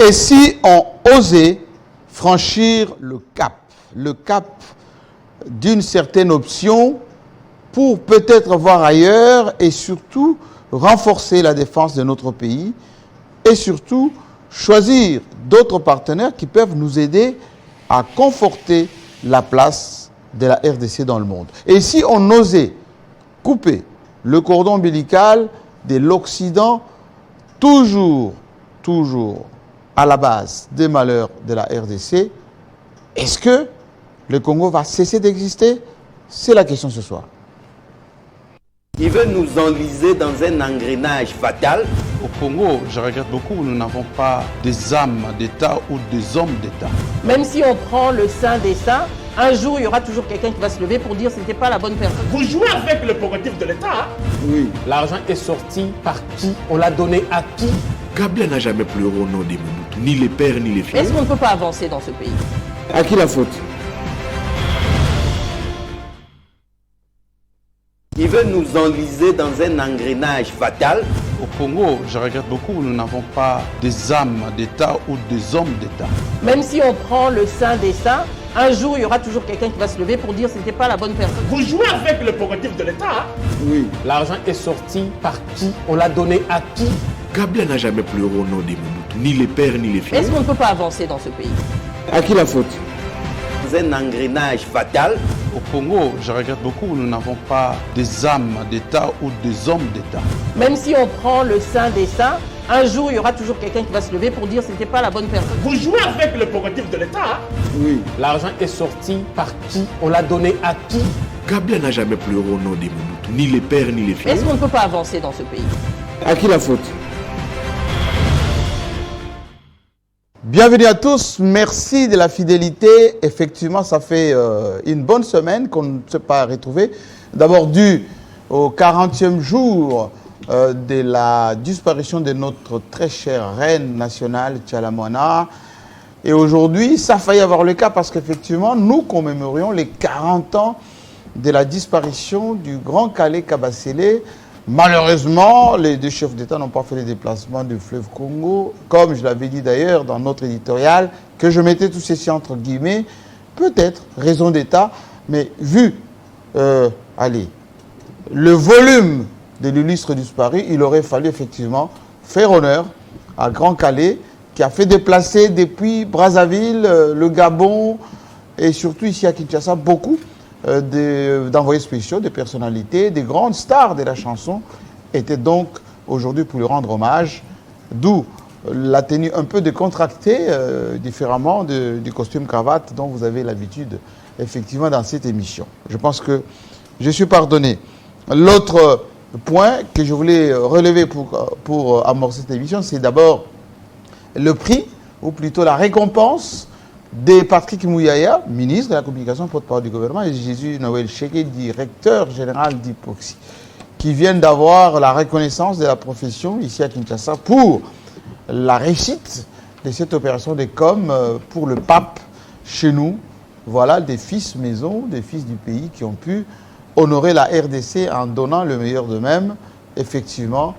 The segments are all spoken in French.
Et si on osait franchir le cap d'une certaine option pour peut-être voir ailleurs et surtout renforcer la défense de notre pays et surtout choisir d'autres partenaires qui peuvent nous aider à conforter la place de la RDC dans le monde. Et si on osait couper le cordon ombilical de l'Occident, toujours à la base des malheurs de la RDC, est-ce que le Congo va cesser d'exister? C'est la question ce soir. Il veut nous enliser dans un engrenage fatal. Au Congo, je regrette beaucoup, nous n'avons pas des âmes d'État ou des hommes d'État. Même si on prend le saint des saints, un jour il y aura toujours quelqu'un qui va se lever pour dire que ce n'était pas la bonne personne. Vous jouez avec le prérogatif de l'État, hein? Oui. L'argent est sorti par qui? On l'a donné à qui? Kabila n'a jamais pleuré au nom des Mobutu, ni les pères ni les fils. Est-ce qu'on ne peut pas avancer dans ce pays? À qui la faute? Il veut nous enliser dans un engrenage fatal. Au Congo, je regrette beaucoup, nous n'avons pas des âmes d'État ou des hommes d'État. Même si on prend le saint des saints, un jour il y aura toujours quelqu'un qui va se lever pour dire que ce n'était pas la bonne personne. Vous jouez avec le prérogatif de l'État, hein? Oui. L'argent est sorti par qui? On l'a donné à qui? Kabila n'a jamais pleuré au nom des Mobutu, ni les pères ni les fils. Est-ce qu'on ne peut pas avancer dans ce pays? À qui la faute? Dans un engrenage fatal. Au Congo, je regrette beaucoup, nous n'avons pas des âmes d'État ou des hommes d'État. Même si on prend le saint des saints, un jour il y aura toujours quelqu'un qui va se lever pour dire que ce n'était pas la bonne personne. Vous jouez avec le prérogatif de l'État, hein? Oui. L'argent est sorti par qui? On l'a donné à qui? Kabila n'a jamais pleuré au nom des Mobutu, ni les pères ni les fils. Est-ce qu'on ne peut pas avancer dans ce pays? À qui la faute? Bienvenue à tous, merci de la fidélité. Effectivement, ça fait une bonne semaine qu'on ne s'est pas retrouvé. D'abord dû au 40e jour de la disparition de notre très chère reine nationale, Tchala Moana. Et aujourd'hui, ça a failli avoir le cas parce qu'effectivement, nous commémorions les 40 ans de la disparition du grand Kale Kabasele. Malheureusement, les deux chefs d'État n'ont pas fait les déplacements du fleuve Congo, comme je l'avais dit d'ailleurs dans notre éditorial, que je mettais tout ceci entre guillemets, peut-être raison d'État, mais vu le volume de l'illustre disparu, il aurait fallu effectivement faire honneur à Grand Calais, qui a fait déplacer depuis Brazzaville, le Gabon et surtout ici à Kinshasa beaucoup d'envoyés spéciaux, des personnalités, des grandes stars de la chanson étaient donc aujourd'hui pour lui rendre hommage, d'où la tenue un peu décontractée, différemment du costume cravate dont vous avez l'habitude effectivement dans cette émission. Je pense que je suis pardonné. L'autre point que je voulais relever pour amorcer cette émission, c'est d'abord le prix, ou plutôt la récompense de Patrick Mouyaya, ministre de la Communication, porte-parole du gouvernement, et Jésus Noël Cheké, directeur général d'Hypoxie, qui viennent d'avoir la reconnaissance de la profession ici à Kinshasa pour la réussite de cette opération de com pour le pape chez nous. Voilà des fils maison, des fils du pays qui ont pu honorer la RDC en donnant le meilleur d'eux-mêmes. Effectivement,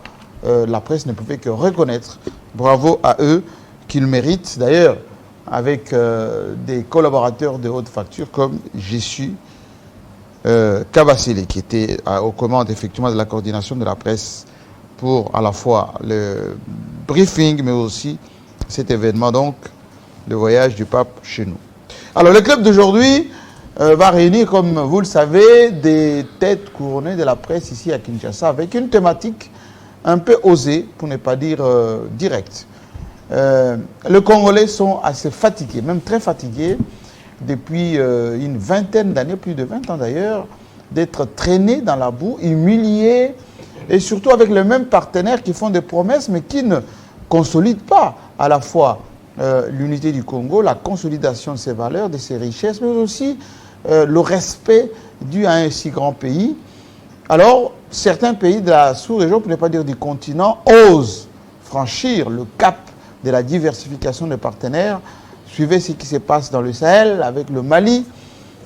la presse ne pouvait que reconnaître. Bravo à eux, qu'ils méritent. D'ailleurs, avec des collaborateurs de haute facture comme Jésus Kabasele, qui était aux commandes effectivement de la coordination de la presse pour à la fois le briefing, mais aussi cet événement, donc le voyage du pape chez nous. Alors le club d'aujourd'hui va réunir, comme vous le savez, des têtes couronnées de la presse ici à Kinshasa, avec une thématique un peu osée, pour ne pas dire directe. Les Congolais sont assez fatigués, même très fatigués, depuis une vingtaine d'années, plus de 20 ans d'ailleurs, d'être traînés dans la boue, humiliés, et surtout avec les mêmes partenaires qui font des promesses, mais qui ne consolident pas à la fois l'unité du Congo, la consolidation de ses valeurs, de ses richesses, mais aussi le respect dû à un si grand pays. Alors, certains pays de la sous-région, pour ne pas dire du continent, osent franchir le cap de la diversification des partenaires. Suivez ce qui se passe dans le Sahel avec le Mali,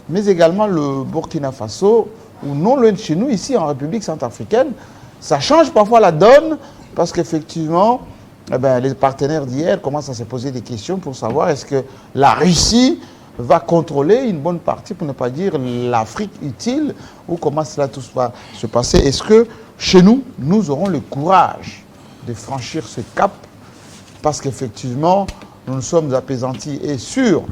mais également le Burkina Faso, ou non loin de chez nous, ici en République centrafricaine. Ça change parfois la donne, parce qu'effectivement, eh ben, les partenaires d'hier commencent à se poser des questions pour savoir est-ce que la Russie va contrôler une bonne partie, pour ne pas dire l'Afrique utile, ou comment cela tout va se passer. Est-ce que chez nous, nous aurons le courage de franchir ce cap, parce qu'effectivement, nous nous sommes apaisantis et sur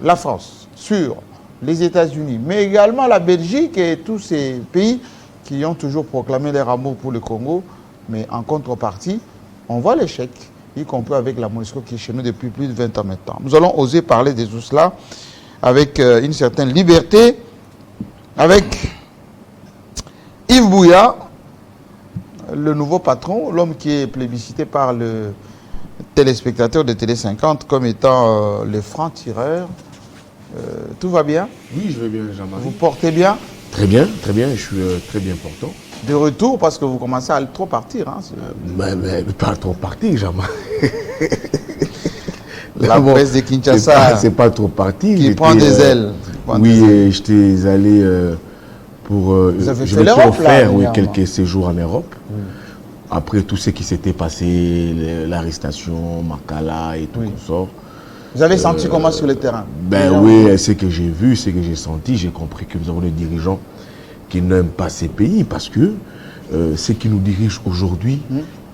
la France, sur les États-Unis, mais également la Belgique et tous ces pays qui ont toujours proclamé leur amour pour le Congo, mais en contrepartie, on voit l'échec, y compris avec la MONUSCO qui est chez nous depuis plus de 20 ans maintenant. Nous allons oser parler des OUSLA avec une certaine liberté, avec Yves Bouya, le nouveau patron, l'homme qui est plébiscité par le téléspectateur de Télé 50 comme étant le franc-tireur. Tout va bien? Oui, je vais bien, Jean-Marie. Vous portez bien? Très bien, je suis très bien portant. De retour, parce que vous commencez à trop partir. Hein, mais pas trop parti, Jean-Marie. La presse de Kinshasa, c'est pas trop parti. qui prend des ailes. Oui, j'étais allé pour... Vous avez je fait me suis l'Europe, là, offert quelques séjours en Europe. Après tout ce qui s'était passé, l'arrestation, Makala et tout sort. Vous avez senti comment sur le terrain? Ben oui, ce que j'ai vu, ce que j'ai senti, j'ai compris que nous avons des dirigeants qui n'aiment pas ces pays parce que ceux qui nous dirigent aujourd'hui,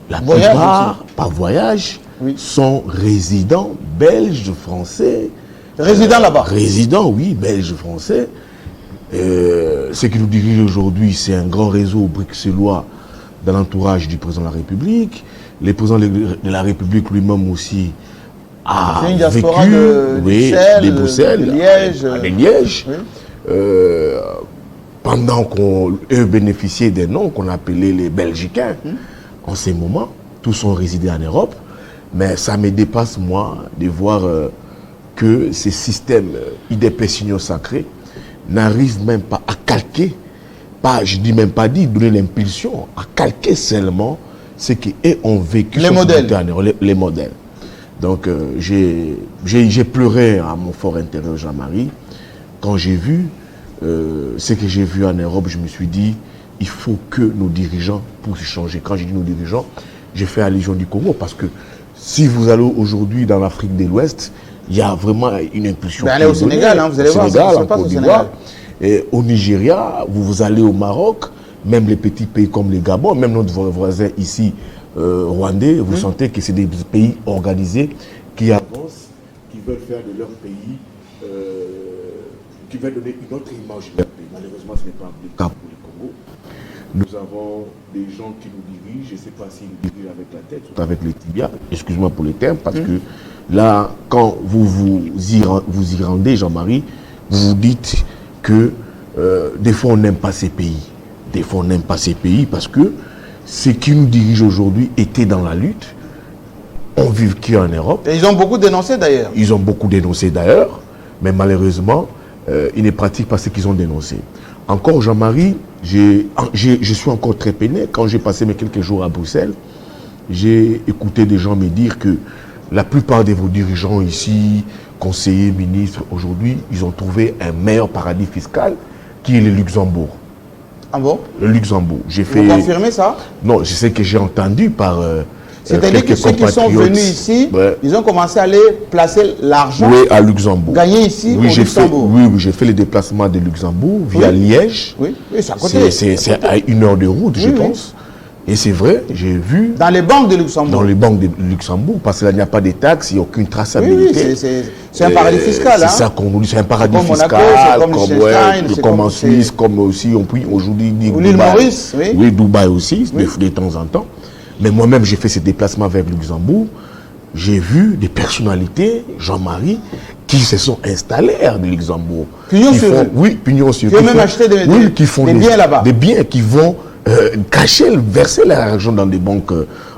la plupart, par voyage, sont résidents belges, français. Résidents là-bas? Résidents, oui, belges, français. Ceux qui nous dirigent aujourd'hui, c'est un grand réseau bruxellois dans l'entourage du président de la République. Le président de la République lui-même aussi a vécu de Bruxelles, de Liège. À Liège. Oui. Pendant qu'on bénéficiait des noms qu'on appelait les Belgicains. En ces moments, tous ont résidé en Europe. Mais ça me dépasse, moi, de voir que ces systèmes idées sacrés n'arrivent même pas à calquer, je dis même pas donner l'impulsion, à calquer seulement ce qu'eux ont vécu les modèles. Les modèles. Donc j'ai pleuré à mon fort intérieur, Jean-Marie, quand j'ai vu ce que j'ai vu en Europe. Je me suis dit, il faut que nos dirigeants puissent changer. Quand j'ai dit nos dirigeants, j'ai fait allusion du Congo, parce que si vous allez aujourd'hui dans l'Afrique de l'Ouest, il y a vraiment une impulsion. Allez au Sénégal, hein, vous allez voir, Sénégal, en Côte d'Ivoire. Et au Nigeria, vous allez au Maroc, même les petits pays comme le Gabon, même notre voisin ici, rwandais, vous sentez que c'est des pays organisés qui avancent, qui veulent faire de leur pays, qui veulent donner une autre image de leur pays. Malheureusement, ce n'est pas le cas pour le Congo. Nous avons des gens qui nous dirigent, je ne sais pas s'ils nous dirigent avec la tête ou avec les tibias, excuse-moi pour le terme, parce que là, quand vous y rendez, Jean-Marie, vous vous dites que des fois on n'aime pas ces pays. Des fois on n'aime pas ces pays parce que ceux qui nous dirigent aujourd'hui étaient dans la lutte, ont vécu en Europe. Et ils ont beaucoup dénoncé d'ailleurs. Ils ont beaucoup dénoncé d'ailleurs, mais malheureusement, ils ne pratiquent pas ce qu'ils ont dénoncé. Encore Jean-Marie, je suis encore très peiné. Quand j'ai passé mes quelques jours à Bruxelles, j'ai écouté des gens me dire que la plupart de vos dirigeants ici, conseillers, ministres, aujourd'hui, ils ont trouvé un meilleur paradis fiscal qui est le Luxembourg. Ah bon? Le Luxembourg. Vous confirmez ça? Non, je sais que j'ai entendu par c'est-à-dire que ceux qui sont venus ici, ils ont commencé à aller placer l'argent à Luxembourg. Gagné ici au Luxembourg. Oui, j'ai fait les déplacements de Luxembourg via Liège. Oui, c'est à côté. C'est à 1 heure de route, je pense. Et c'est vrai, j'ai vu... Dans les banques de Luxembourg. Dans les banques de Luxembourg, parce qu'il n'y a pas de taxes, il n'y a aucune traçabilité. Oui, c'est un paradis fiscal. C'est ça qu'on nous dit, c'est un paradis fiscal, comme en Suisse, comme aussi, on peut aujourd'hui dire l'île Maurice, oui, Dubaï aussi, de temps en temps. Mais moi-même, j'ai fait ces déplacements vers Luxembourg. J'ai vu des personnalités, Jean-Marie, qui se sont installés à Luxembourg. Pignon sur rue. Oui, pignon sur rue. Qui ont même acheté des biens là-bas. Des biens qui vont verser l'argent dans des banques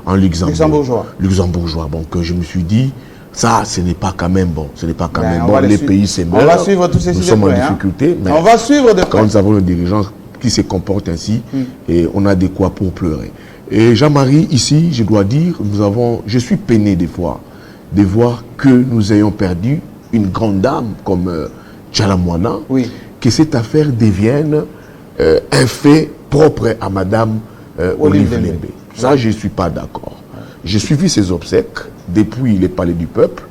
en Luxembourg. Luxembourgeois. Donc je me suis dit, ça, ce n'est pas quand même bon. Ce n'est pas quand même bon. Les pays s'émeuvent. On va suivre tous ces sujets. Nous sommes en difficulté. Mais on va suivre de près. Quand nous avons des dirigeants qui se comportent ainsi, et on a de quoi pour pleurer. Et Jean-Marie, ici, je dois dire, je suis peiné des fois de voir que nous ayons perdu une grande dame comme Tchalamouana, que cette affaire devienne un fait propre à Madame Olive Lembe. Ça, je ne suis pas d'accord. J'ai suivi ses obsèques depuis les palais du peuple.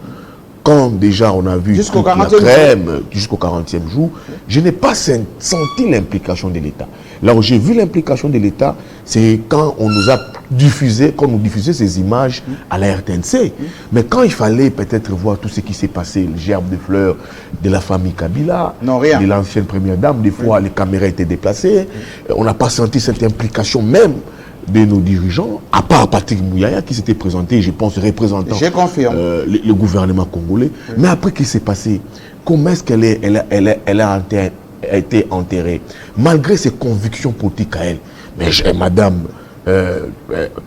Quand déjà on a vu jusqu'au toute la 40e crème, jusqu'au 40e jour, je n'ai pas senti l'implication de l'État. Là où j'ai vu l'implication de l'État, c'est quand on nous a diffusé, quand on nous diffusait ces images à la RTNC. Mais quand il fallait peut-être voir tout ce qui s'est passé, le gerbe de fleurs de la famille Kabila, de l'ancienne première dame, des fois les caméras étaient déplacées, on n'a pas senti cette implication même de nos dirigeants, à part Patrick Mouyaya qui s'était présenté, je pense, représentant le gouvernement congolais. Oui. Mais après, qu'est-ce qui s'est passé? Comment est-ce qu'elle a été enterrée? Malgré ses convictions politiques à elle. Mais madame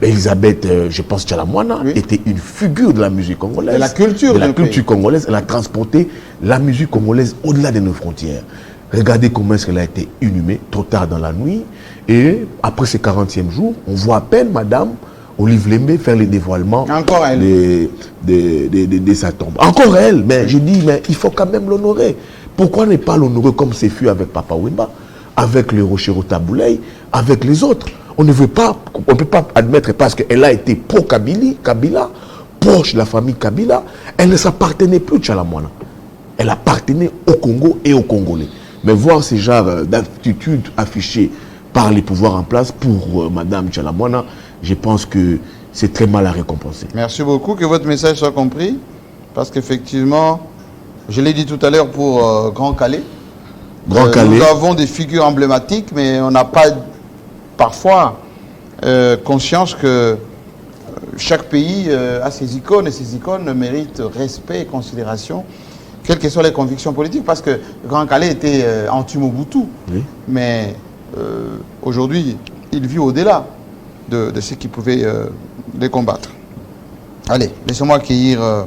Elisabeth, je pense, Tchalamwana, était une figure de la musique congolaise. De la culture congolaise. Elle a transporté la musique congolaise au-delà de nos frontières. Regardez comment est-ce qu'elle a été inhumée, trop tard dans la nuit. Et après ce 40e jour, on voit à peine Madame Olive Lembe faire les dévoilements de sa tombe. Encore elle, mais je dis, mais il faut quand même l'honorer. Pourquoi ne pas l'honorer comme c'est fait avec Papa Wemba, avec le Rochero Taboulay, avec les autres? On ne peut pas admettre parce qu'elle a été pro-Kabila, proche de la famille Kabila, elle ne s'appartenait plus de Tchalamwana. Elle appartenait au Congo et aux Congolais. Mais voir ce genre d'attitude affichée par les pouvoirs en place pour Madame Tchalamwana, je pense que c'est très mal à récompenser. Merci beaucoup, que votre message soit compris, parce qu'effectivement, je l'ai dit tout à l'heure pour Grand Calais, nous avons des figures emblématiques, mais on n'a pas parfois conscience que chaque pays a ses icônes, et ces icônes méritent respect et considération, quelles que soient les convictions politiques, parce que Grand Calais était anti-Mobutu, mais aujourd'hui, il vit au-delà de ce qui pouvait les combattre. Allez, laissez-moi accueillir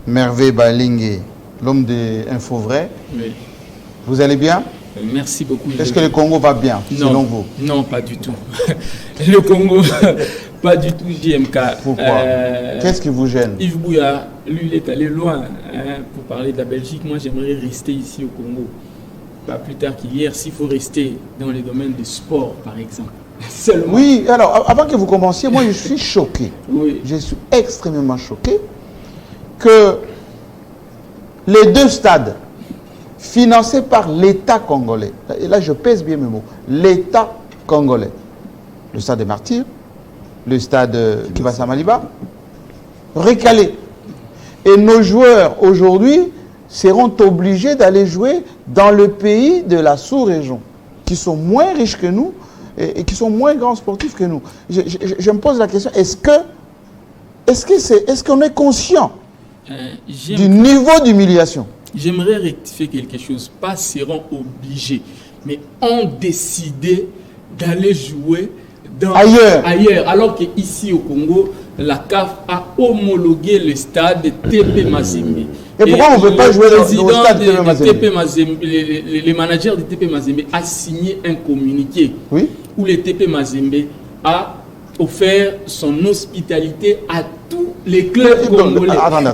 Merveille Balingue, l'homme des infos vraies. Oui. Vous allez bien? Merci beaucoup. Est-ce que le Congo va bien, selon vous? Non, pas du tout. Le Congo, pas du tout, JMK. Pourquoi? Qu'est-ce qui vous gêne? Yves Bouya, lui, il est allé loin pour parler de la Belgique. Moi, j'aimerais rester ici au Congo. Pas plus tard qu'hier, s'il faut rester dans les domaines du sport, par exemple. Seulement. Oui, alors, avant que vous commenciez, moi, je suis choqué. Oui. Je suis extrêmement choqué que les deux stades financés par l'État congolais, et là, je pèse bien mes mots, l'État congolais, le stade des Martyrs, le stade Kibasa Maliba, recalés. Et nos joueurs, aujourd'hui, seront obligés d'aller jouer dans le pays de la sous-région, qui sont moins riches que nous et qui sont moins grands sportifs que nous. Je me pose la question, est-ce qu'on est conscient du niveau d'humiliation? J'aimerais rectifier quelque chose. Pas seront obligés, mais ont décidé d'aller jouer ailleurs. Alors qu'ici au Congo, la CAF a homologué le stade de TP Mazembe. Et pourquoi on ne veut pas jouer au stade de TP Mazembe? Le manager de TP Mazembe a signé un communiqué où le TP Mazembe a offert son hospitalité à tous les clubs congolais. Attendez.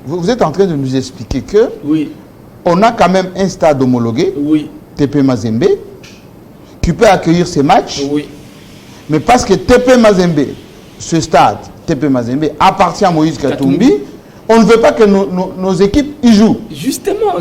Vous êtes en train de nous expliquer que on a quand même un stade homologué, TP Mazembe, qui peut accueillir ces matchs. Mais parce que TP Mazembe, ce stade, TP Mazembe, appartient à Moïse Katumbi, on ne veut pas que nos équipes y jouent. Justement,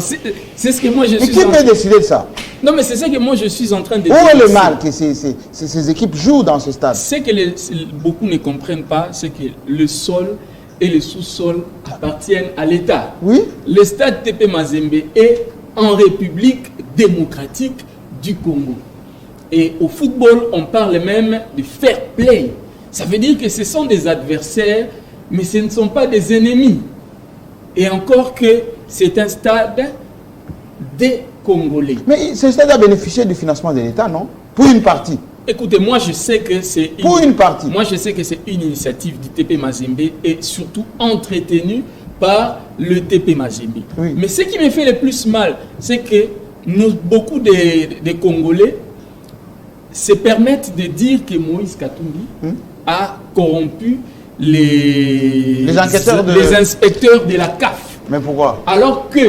c'est ce que moi je suis... Et qui peut décider de ça? Non, mais c'est ça que moi je suis en train de dire. Où est le mal que ces équipes jouent dans ce stade? Ce que beaucoup ne comprennent pas, c'est que le sol et le sous-sol appartiennent à l'État. Oui. Le stade TP Mazembe est en République démocratique du Congo. Et au football, on parle même de fair play. Ça veut dire que ce sont des adversaires, mais ce ne sont pas des ennemis. Et encore que c'est un stade des Congolais. Mais ce stade a bénéficié du financement de l'État, non? Pour une partie. Écoutez, moi je sais que c'est une partie. Moi je sais que c'est une initiative du TP Mazembe et surtout entretenue par le TP Mazembe. Oui. Mais ce qui me fait le plus mal, c'est que beaucoup de Congolais se permettent de dire que Moïse Katumbi a corrompu les inspecteurs de la CAF. Mais pourquoi? Alors que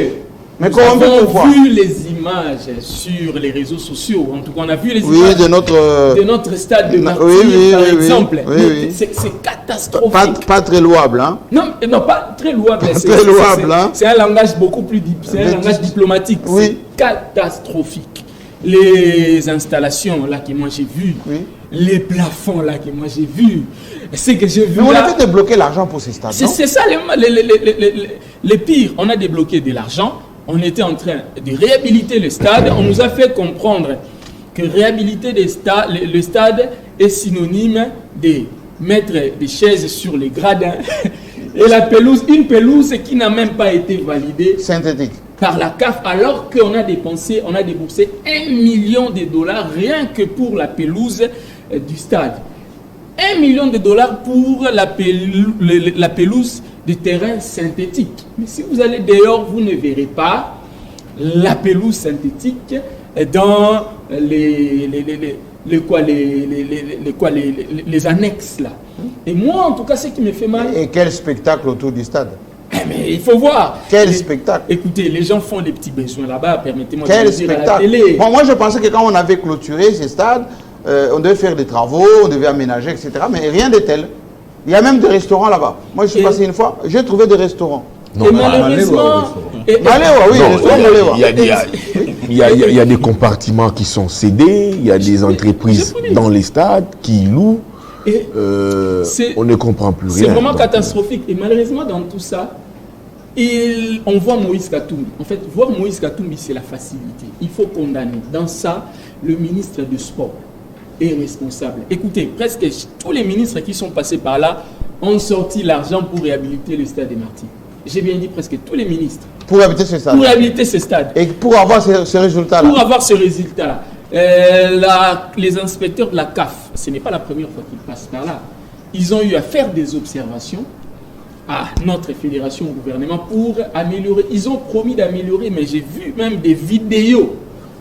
Mais nous corrompu avons pourquoi? vu les images sur les réseaux sociaux. En tout cas, on a vu les Oui, images de notre stade de Martyrs, oui, par oui, exemple. oui, Mais oui. c'est catastrophique. pas très louable, hein. Non, pas très louable. Pas très louable, hein. C'est un langage beaucoup plus c'est un langage diplomatique. Oui. C'est catastrophique. Les installations là que moi j'ai vues, Oui. les plafonds là que moi j'ai vus, c'est que j'ai vu Mais on là. a fait débloquer l'argent pour ces stades, non? C'est ça les pires. On a débloqué de l'argent. On était en train de réhabiliter le stade. On nous a fait comprendre que réhabiliter le stade est synonyme de mettre des chaises sur les gradins et la pelouse, une pelouse qui n'a même pas été validée Synthétique. par la CAF, alors qu'on a déboursé $1 million rien que pour la pelouse du stade. $1 million pour la pelouse du terrain synthétique. Mais si vous allez dehors, vous ne verrez pas la pelouse synthétique dans les annexes là. Et moi, en tout cas, ce qui me fait mal. Et quel spectacle autour du stade? Mais il faut voir. Quel spectacle? Écoutez, les gens font des petits besoins là-bas, permettez-moi de Quel le dire à la spectacle? télé. Bon, moi, je pensais que quand on avait clôturé ces stades, on devait faire des travaux, on devait aménager, etc. Mais rien de tel. Il y a même des restaurants là-bas. Moi, je suis passé une fois, j'ai trouvé des restaurants. Non, Et mais- malheureusement, Maléwa, oui, Non, les restaurants Maléwa. il y a des compartiments qui sont cédés, il y a des entreprises dans les stades qui louent. et c'est- On ne comprend plus c'est rien. vraiment Donc, catastrophique. Et malheureusement, dans tout ça, on voit Moïse Katumbi. En fait, voir Moïse Katumbi, c'est la facilité. Il faut condamner. Dans ça, le ministre du Sport est responsable. Écoutez, presque tous les ministres qui sont passés par là ont sorti l'argent pour réhabiliter le stade des Martyrs. J'ai bien dit presque tous les ministres. Pour habiter ce stade. Pour réhabiliter ce stade. Et pour avoir ce résultat-là. Pour avoir ce résultat, les inspecteurs de la CAF, ce n'est pas la première fois qu'ils passent par là. Ils ont eu à faire des observations à notre fédération, au gouvernement, pour améliorer. Ils ont promis d'améliorer, mais j'ai vu même des vidéos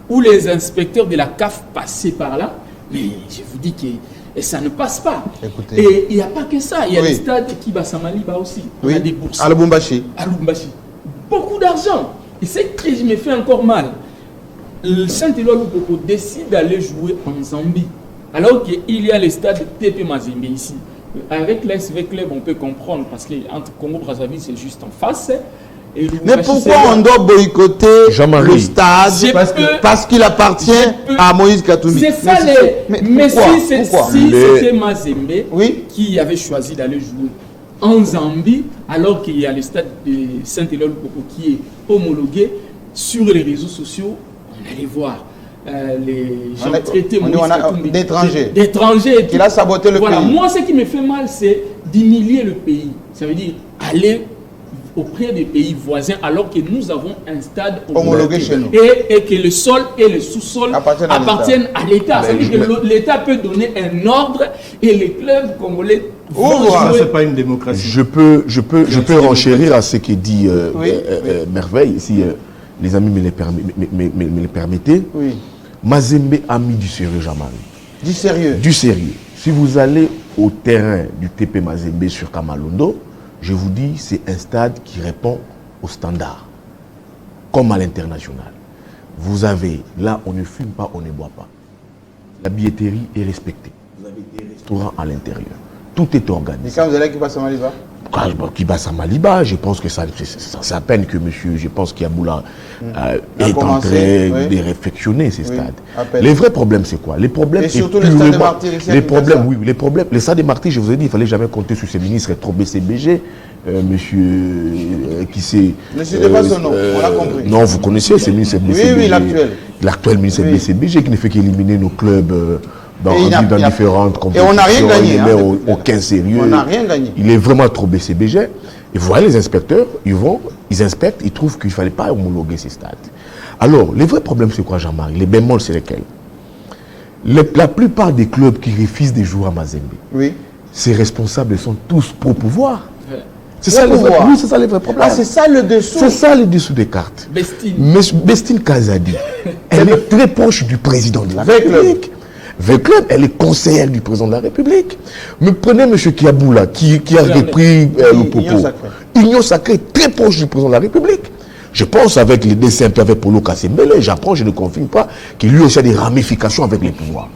où les inspecteurs de la CAF passaient par là. Mais je vous dis que ça ne passe pas. Écoutez. Et il n'y a pas que ça. Il y a Oui. des stades qui Kibasa Maliba aussi. On a des bourses. À Lubumbashi. À Lubumbashi. Beaucoup d'argent. Et c'est que je me fais encore mal. Le Saint-Éloi Lupoko décide d'aller jouer en Zambie. Alors qu'il y a le stade TP Mazembe ici. Avec l'SV Club, on peut comprendre parce qu'entre Congo-Brazzaville, c'est juste en face. Et Mais Lubumbashi, pourquoi c'est on là. doit boycotter Jean-Marie. le stade Je parce qu'il appartient peux- à Moïse Katumbi? C'est ça mais pourquoi? si Pourquoi? c'était Mazembe Oui. qui avait choisi d'aller jouer en Zambie, alors qu'il y a le stade de Saint-Éloi Lupoko qui est homologué, sur les réseaux sociaux, on allait voir les gens traiter on Moïse a Katumbi d'étrangers. d'étrangers et Qu'il tout. a saboté le Voilà, pays. moi ce qui me fait mal, c'est d'humilier le pays. Ça veut dire aller auprès des pays voisins alors que nous avons un stade Homologué chez nous. et que le sol et le sous-sol appartiennent à l'État. Ça veut dire que l'État peut donner un ordre et les clubs congolais vont jouer. C'est pas une démocratie. Je peux renchérir à ce que dit Merveille, si les amis me le permettaient. Oui. Mazembe a mis du sérieux, Jean-Marie. Du sérieux. Du sérieux. Si vous allez au terrain du TP Mazembe sur Kamalondo, je vous dis, c'est un stade qui répond aux standards, comme à l'international. Vous avez, là, on ne fume pas, on ne boit pas. La billetterie est respectée. Vous avez des restaurants à l'intérieur. Tout est Et organisé. quand vous allez qui passe à Maliba? Qui passe à Maliba, je pense que c'est à peine que monsieur, je pense qu'Yaboula est en train de réfectionner ces stades. Les vrais problèmes, c'est quoi? Les problèmes, et surtout le stade des Martyrs ici. Les problèmes, oui, les problèmes. Le stade des Martyrs, je vous ai dit, il ne fallait jamais compter sur ces ministres trop BCBG. Monsieur qui c'est. Ne citez pas son nom, on l'a compris. Non, vous connaissez, c'est le ministre BCBG. Oui, l'actuel. L'actuel ministre BCBG qui ne fait qu'éliminer nos clubs. Dans différentes compétitions. Et on n'a rien gagné. Il met aucun sérieux. On n'a rien gagné. Il est vraiment trop BCBG. Et vous voyez les inspecteurs, ils inspectent, ils trouvent qu'il ne fallait pas homologuer ces stades. Alors, les vrais problèmes, c'est quoi, Jean-Marie? Les bémols, c'est lesquels? La plupart des clubs qui refusent des joueurs à Mazembe, Oui. ces responsables sont tous pro pouvoir. C'est Pro ça, pouvoir. oui, c'est ça les vrais problèmes. Ah, c'est ça le dessous. C'est ça les dessous des cartes. Bestine. Mais Bestine Kazadi, elle est très proche du président de la Veclub. République. Veclub, elle est conseillère du président de la République. Mais prenez M. Kiaboula, qui a repris le propos. Union Sacrée. Union Sacrée, très proche du président de la République. Je pense avec les dessins un peu avec Polo Kassembele, j'apprends, je ne confirme pas, qu'il lui aussi a des ramifications avec les pouvoirs.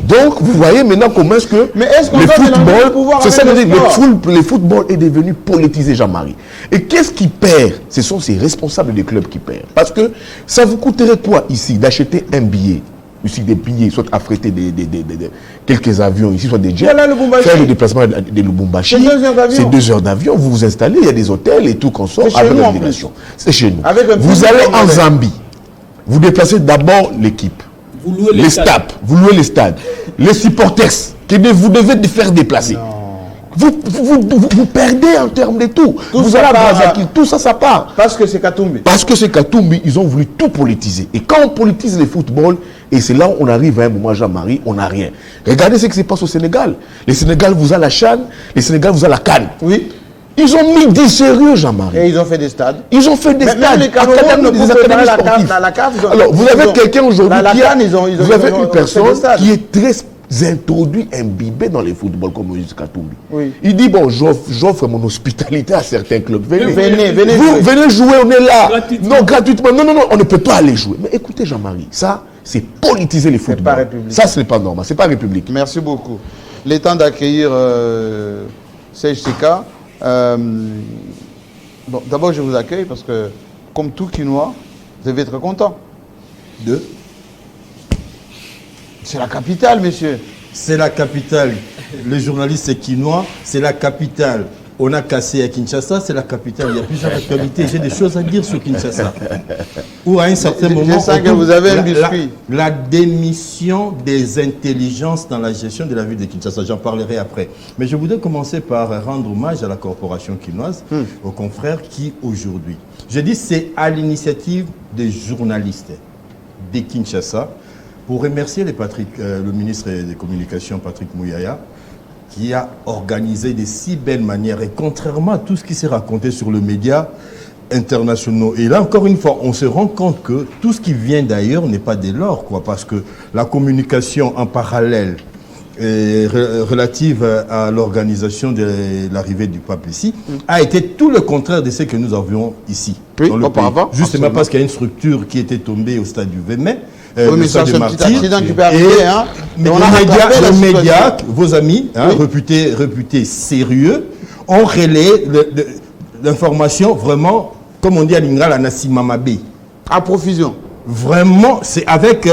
Donc, vous voyez maintenant comment est-ce que Mais est-ce qu'on doit mélanger le pouvoir c'est ça, avec le sport? le football est devenu politisé, Jean-Marie. Et qu'est-ce qui perd? Ce sont ces responsables des clubs qui perdent. Parce que ça vous coûterait quoi ici d'acheter un billet, ici des billets, soit affréter quelques avions ici, soit des jets, faire le déplacement de Lubumbashi, c'est 2 heures d'avion, vous vous installez, il y a des hôtels et tout qu'on sort avec la migration. C'est chez nous. Vous allez en Zambie, vous déplacez d'abord l'équipe. Vous louez les stades, vous louez les stades, les supporters que vous devez faire déplacer. Vous perdez en termes de tout. Vous allez à Brazzaville, tout ça, ça part. Parce que c'est Katumbi. Parce que c'est Katumbi, ils ont voulu tout politiser. Et quand on politise le football, et c'est là où on arrive à un moment, Jean-Marie, on n'a rien. Regardez ce qui se passe au Sénégal. Le Sénégal vous a la CHAN, le Sénégal vous a la CAN. Oui. Ils ont mis des sérieux, Jean-Marie. Et ils ont fait des stades. Ils ont fait des stades. Même les Cameroun ne pouvaient pas la CAF. Alors, vous avez quelqu'un aujourd'hui qui a... Vous avez une personne qui est très introduit, imbibé dans le football comme Moïse Katumbi. Oui. Il dit, bon, j'offre mon hospitalité à certains clubs. Venez jouer, on est là. Gratuitement. Non, gratuitement. Non, on ne peut pas aller jouer. Mais écoutez, Jean-Marie, ça, c'est politiser les footballs. Ça, ce n'est pas normal. Ce n'est pas république. Merci beaucoup. Il est temps d'accueillir Serge Seka. Bon, d'abord, je vous accueille parce que, comme tout Quinois, vous devez être content. C'est la capitale, monsieur. C'est la capitale. Le journaliste est quinois, c'est la capitale. On a cassé à Kinshasa, c'est la capitale. Il y a plusieurs actualités. J'ai des choses à dire sur Kinshasa. Ou à un certain moment, je sens que vous avez un biscuit. La démission des intelligences dans la gestion de la ville de Kinshasa. J'en parlerai après. Mais je voudrais commencer par rendre hommage à la corporation quinoise, aux confrères qui, aujourd'hui, je dis c'est à l'initiative des journalistes de Kinshasa, pour remercier le ministre des Communications, Patrick Mouyaya, qui a organisé de si belles manières, et contrairement à tout ce qui s'est raconté sur les médias internationaux. Et là, encore une fois, on se rend compte que tout ce qui vient d'ailleurs n'est pas de l'or, quoi, parce que la communication en parallèle relative à l'organisation de l'arrivée du pape ici a été tout le contraire de ce que nous avions ici. Oui, dans le pays. auparavant. Justement parce qu'il y a une structure qui était tombée au stade du 20 mai. Oui, mais c'est un petit accident qui peut arriver. Mais les médias, vos amis, réputés sérieux, ont relayé l'information vraiment, comme on dit à l'Ingra, la Nassimamabé. À profusion. Vraiment, c'est avec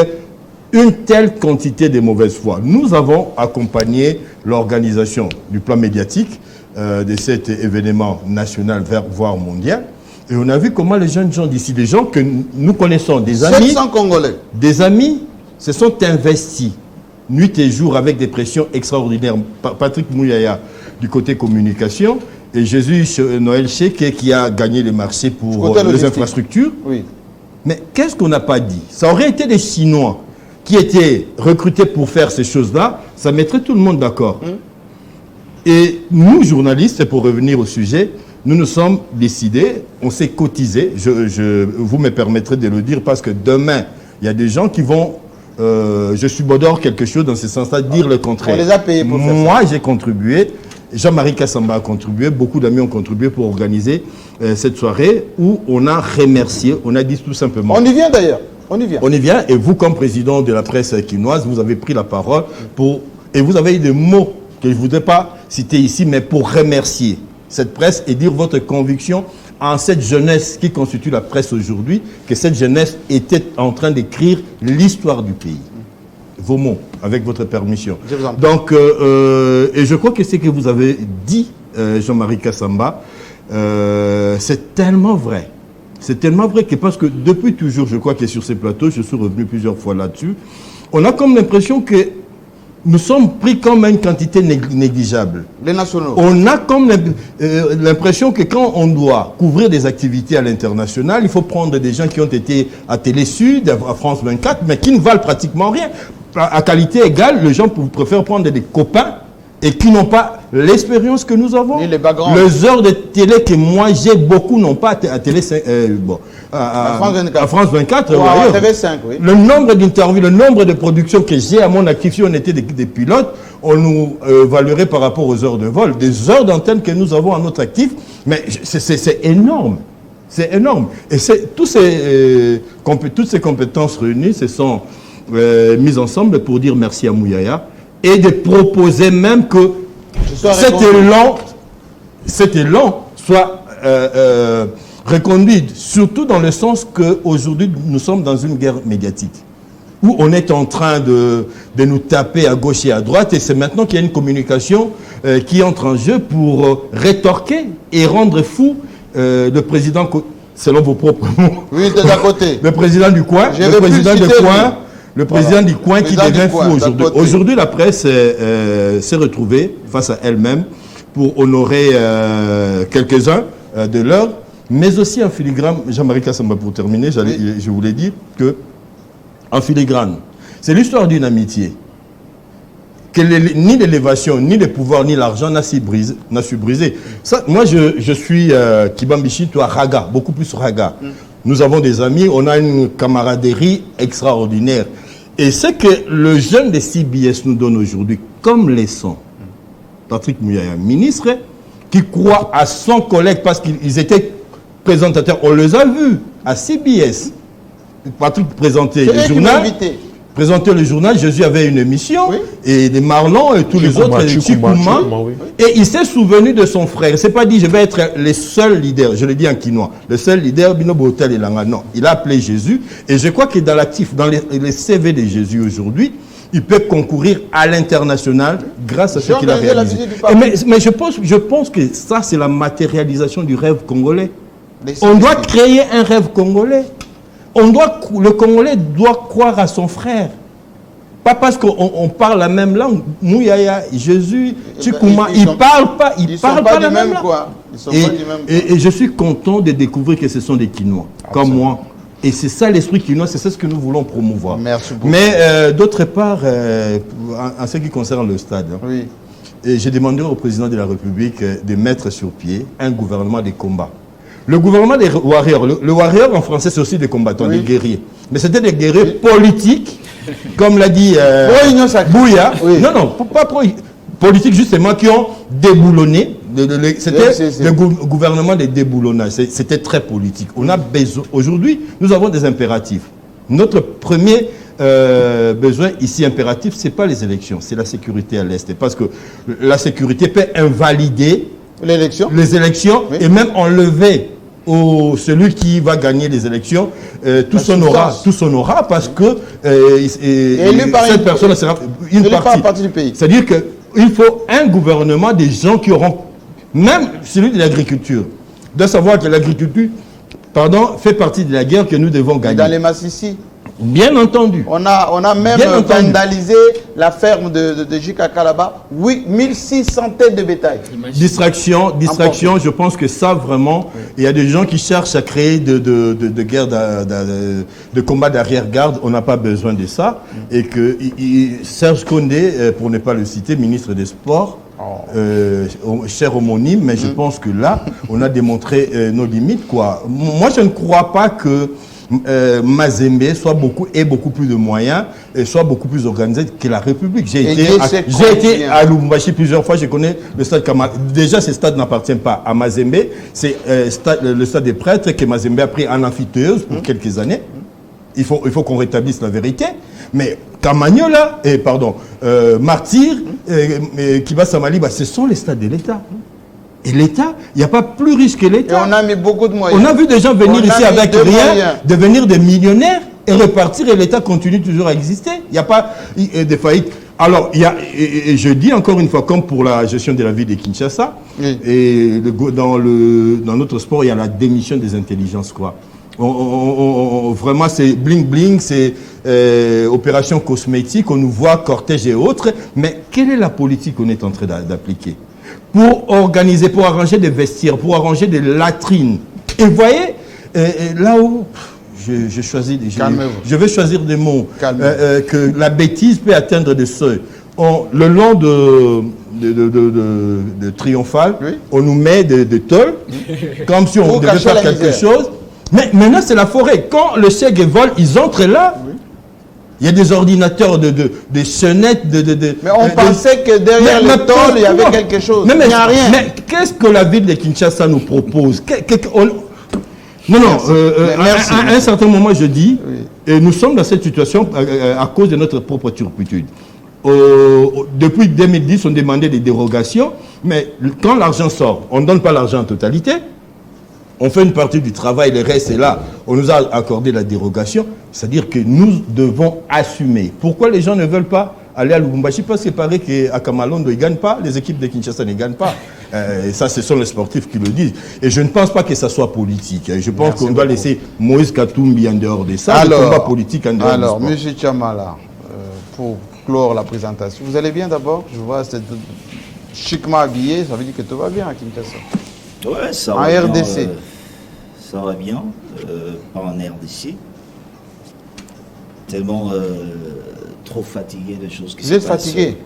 une telle quantité de mauvaise foi. Nous avons accompagné l'organisation du plan médiatique de cet événement national, voire mondial. Et on a vu comment les jeunes gens d'ici, des gens que nous connaissons, des amis, 700 Congolais, des amis se sont investis nuit et jour avec des pressions extraordinaires. Patrick Mouyaya du côté communication et Jésus Noël Cheke qui a gagné les marchés pour les infrastructures. Oui. Mais qu'est-ce qu'on n'a pas dit? Ça aurait été des Chinois qui étaient recrutés pour faire ces choses-là, ça mettrait tout le monde d'accord. Et nous, journalistes, pour revenir au sujet, nous nous sommes décidés, on s'est cotisé, vous me permettrez de le dire, parce que demain, il y a des gens qui vont, je subodore quelque chose dans ce sens-là, dire le contraire. On les a payés pour faire ça. Moi, j'ai contribué, Jean-Marie Kassamba a contribué, beaucoup d'amis ont contribué pour organiser cette soirée où on a remercié, on a dit tout simplement... On y vient d'ailleurs, on y vient. On y vient, et vous, comme président de la presse quinoise, vous avez pris la parole et vous avez eu des mots que je ne voudrais pas citer ici, mais pour remercier cette presse et dire votre conviction en cette jeunesse qui constitue la presse aujourd'hui, que cette jeunesse était en train d'écrire l'histoire du pays. Vos mots, avec votre permission. Donc, et je crois que ce que vous avez dit, Jean-Marie Kassamba, c'est tellement vrai. C'est tellement vrai que parce que depuis toujours, je crois que sur ces plateaux, je suis revenu plusieurs fois là-dessus, on a comme l'impression que nous sommes pris comme une quantité négligeable. Les nationaux. On a comme l'impression que quand on doit couvrir des activités à l'international, il faut prendre des gens qui ont été à Télé Sud, à France 24, mais qui ne valent pratiquement rien. À qualité égale, les gens préfèrent prendre des copains et qui n'ont pas l'expérience que nous avons. Les heures de télé que moi j'ai, beaucoup n'ont pas à Télé à France 24. À TV5, oui. Le nombre d'interviews, le nombre de productions que j'ai à mon actif, si on était des pilotes, on nous valuerait par rapport aux heures de vol. Des heures d'antenne que nous avons à notre actif, mais c'est énorme. C'est énorme. Et toutes ces compétences réunies se sont mises ensemble pour dire merci à Mouyaya et de proposer même que cet élan soit reconduit, surtout dans le sens qu'aujourd'hui, nous sommes dans une guerre médiatique, où on est en train de nous taper à gauche et à droite, et c'est maintenant qu'il y a une communication qui entre en jeu pour rétorquer et rendre fou le président, selon vos propres mots. Oui, de l'à côté. Le président du coin, le président du coin qui devient fou aujourd'hui. Aujourd'hui, la presse s'est retrouvée face à elle-même pour honorer quelques-uns de leurs, mais aussi en filigrane. Jean-Marie Kassamba, pour terminer, je voulais dire que en filigrane, c'est l'histoire d'une amitié que ni l'élévation, ni le pouvoir, ni l'argent n'a su briser. Ça, moi, je suis Kibambichi, toi, Raga, beaucoup plus Raga. Nous avons des amis, on a une camaraderie extraordinaire. Et ce que le jeune de CBS nous donne aujourd'hui comme leçon, Patrick Mouyaya, ministre, qui croit à son collègue parce qu'ils étaient présentateurs, on les a vus à CBS. Patrick présentait le journal. Jésus avait une émission, oui. Et les Marlon et tous les autres, Chikouma, oui. Et il s'est souvenu de son frère. Il ne s'est pas dit, je vais être le seul leader, je le dis en quinois, le seul leader, Binobo Hotel et Langa. Non, il a appelé Jésus, et je crois que dans l'actif, dans les CV de Jésus aujourd'hui, il peut concourir à l'international grâce à ce qu'il a réalisé. Mais je pense que ça, c'est la matérialisation du rêve congolais. On doit créer un rêve congolais. Le Congolais doit croire à son frère. Pas parce qu'on parle la même langue. Mouyaya, Jésus, Chikouma, ils ne parlent pas, la même langue. Et je suis content de découvrir que ce sont des Quinois, comme moi. Et c'est ça l'esprit quinois, c'est ce que nous voulons promouvoir. Merci beaucoup. Mais d'autre part, en ce qui concerne le stade, oui. J'ai demandé au président de la République de mettre sur pied un gouvernement de combat. Le gouvernement des warriors, le warrior en français c'est aussi des combattants, oui. Des guerriers. Mais c'était des guerriers politiques, comme l'a dit Bouya. Oui. Non, pas politiques justement qui ont déboulonné. C'était le gouvernement des déboulonnages. C'était très politique. On a besoin. Aujourd'hui, nous avons des impératifs. Notre premier besoin ici impératif, c'est pas les élections, c'est la sécurité à l'Est. Parce que la sécurité peut invalider les élections, oui. Et même enlever celui qui va gagner les élections tout son aura parce que cette personne sera une partie du pays. C'est-à-dire qu'il faut un gouvernement des gens qui auront, même celui de l'agriculture, de savoir que l'agriculture fait partie de la guerre que nous devons gagner. Dans les Massissi. Bien entendu. On a même vandalisé la ferme de Jikaka là-bas. 1600 têtes de bétail. Distraction, je pense que ça vraiment, oui. Il y a des gens qui cherchent à créer de guerre, de combat d'arrière-garde. On n'a pas besoin de ça. Et que Serge Condé, pour ne pas le citer, ministre des Sports, cher homonyme, mais je pense que là, on a démontré nos limites, quoi. Moi, je ne crois pas que Mazembe ait beaucoup plus de moyens et soit beaucoup plus organisé que la République. J'ai été à Lubumbashi plusieurs fois, je connais le stade Kamala. Déjà, ce stade n'appartient pas à Mazembe, c'est le stade des prêtres que Mazembe a pris en amphithéose pour quelques années. Il faut qu'on rétablisse la vérité. Mais Kamagnola, Martyr, Kiba Samali, ce sont les stades de l'État. Et l'État, il n'y a pas plus riche que l'État. Et on a mis beaucoup de moyens. On a vu des gens venir ici avec rien, devenir des millionnaires et repartir et l'État continue toujours à exister. Il n'y a pas de faillite. Alors, et je dis encore une fois, comme pour la gestion de la ville de Kinshasa, oui. Et dans notre sport, il y a la démission des intelligences, quoi. Vraiment, c'est bling-bling, c'est opération cosmétique, on nous voit cortège et autres. Mais quelle est la politique qu'on est en train d'appliquer pour organiser, pour arranger des vestiaires, pour arranger des latrines? Et vous voyez, là où je vais choisir des mots, que la bêtise peut atteindre des seuils. Le long de Triomphal, oui. On nous met des tôles, comme si on devait faire quelque chose. Mais maintenant, c'est la forêt. Quand le chèque vole, ils entrent là. Oui. Il y a des ordinateurs, des sonnettes, Mais on pensait que derrière le tôle, il y avait quelque chose. Il n'y a rien. Mais qu'est-ce que la ville de Kinshasa nous propose? Non, non, Merci. à un certain moment, je dis, Oui. et nous sommes dans cette situation à cause de notre propre turpitude. Depuis 2010, on demandait des dérogations, mais quand l'argent sort, on ne donne pas l'argent en totalité. On fait une partie du travail, le reste est là. On nous a accordé la dérogation. C'est-à-dire que nous devons assumer. Pourquoi les gens ne veulent pas aller à Lubumbashi? Parce qu'il paraît qu'à Kamalondo, ils ne gagnent pas. Les équipes de Kinshasa ne gagnent pas. Et ça, ce sont les sportifs qui le disent. Et je ne pense pas que ça soit politique. Je pense qu'on doit laisser Moïse Katumbi en dehors de ça. Le combat politique en dehors alors, du sport. M. Tchamala, pour clore la présentation, vous allez bien d'abord? Je vois, c'est chiquement habillé, ça veut dire que tout va bien à Kinshasa. Ouais, ça En va bien, RDC. ça va bien, pas en RDC. Tellement trop fatigué de choses qui se Vous êtes passent. fatigué?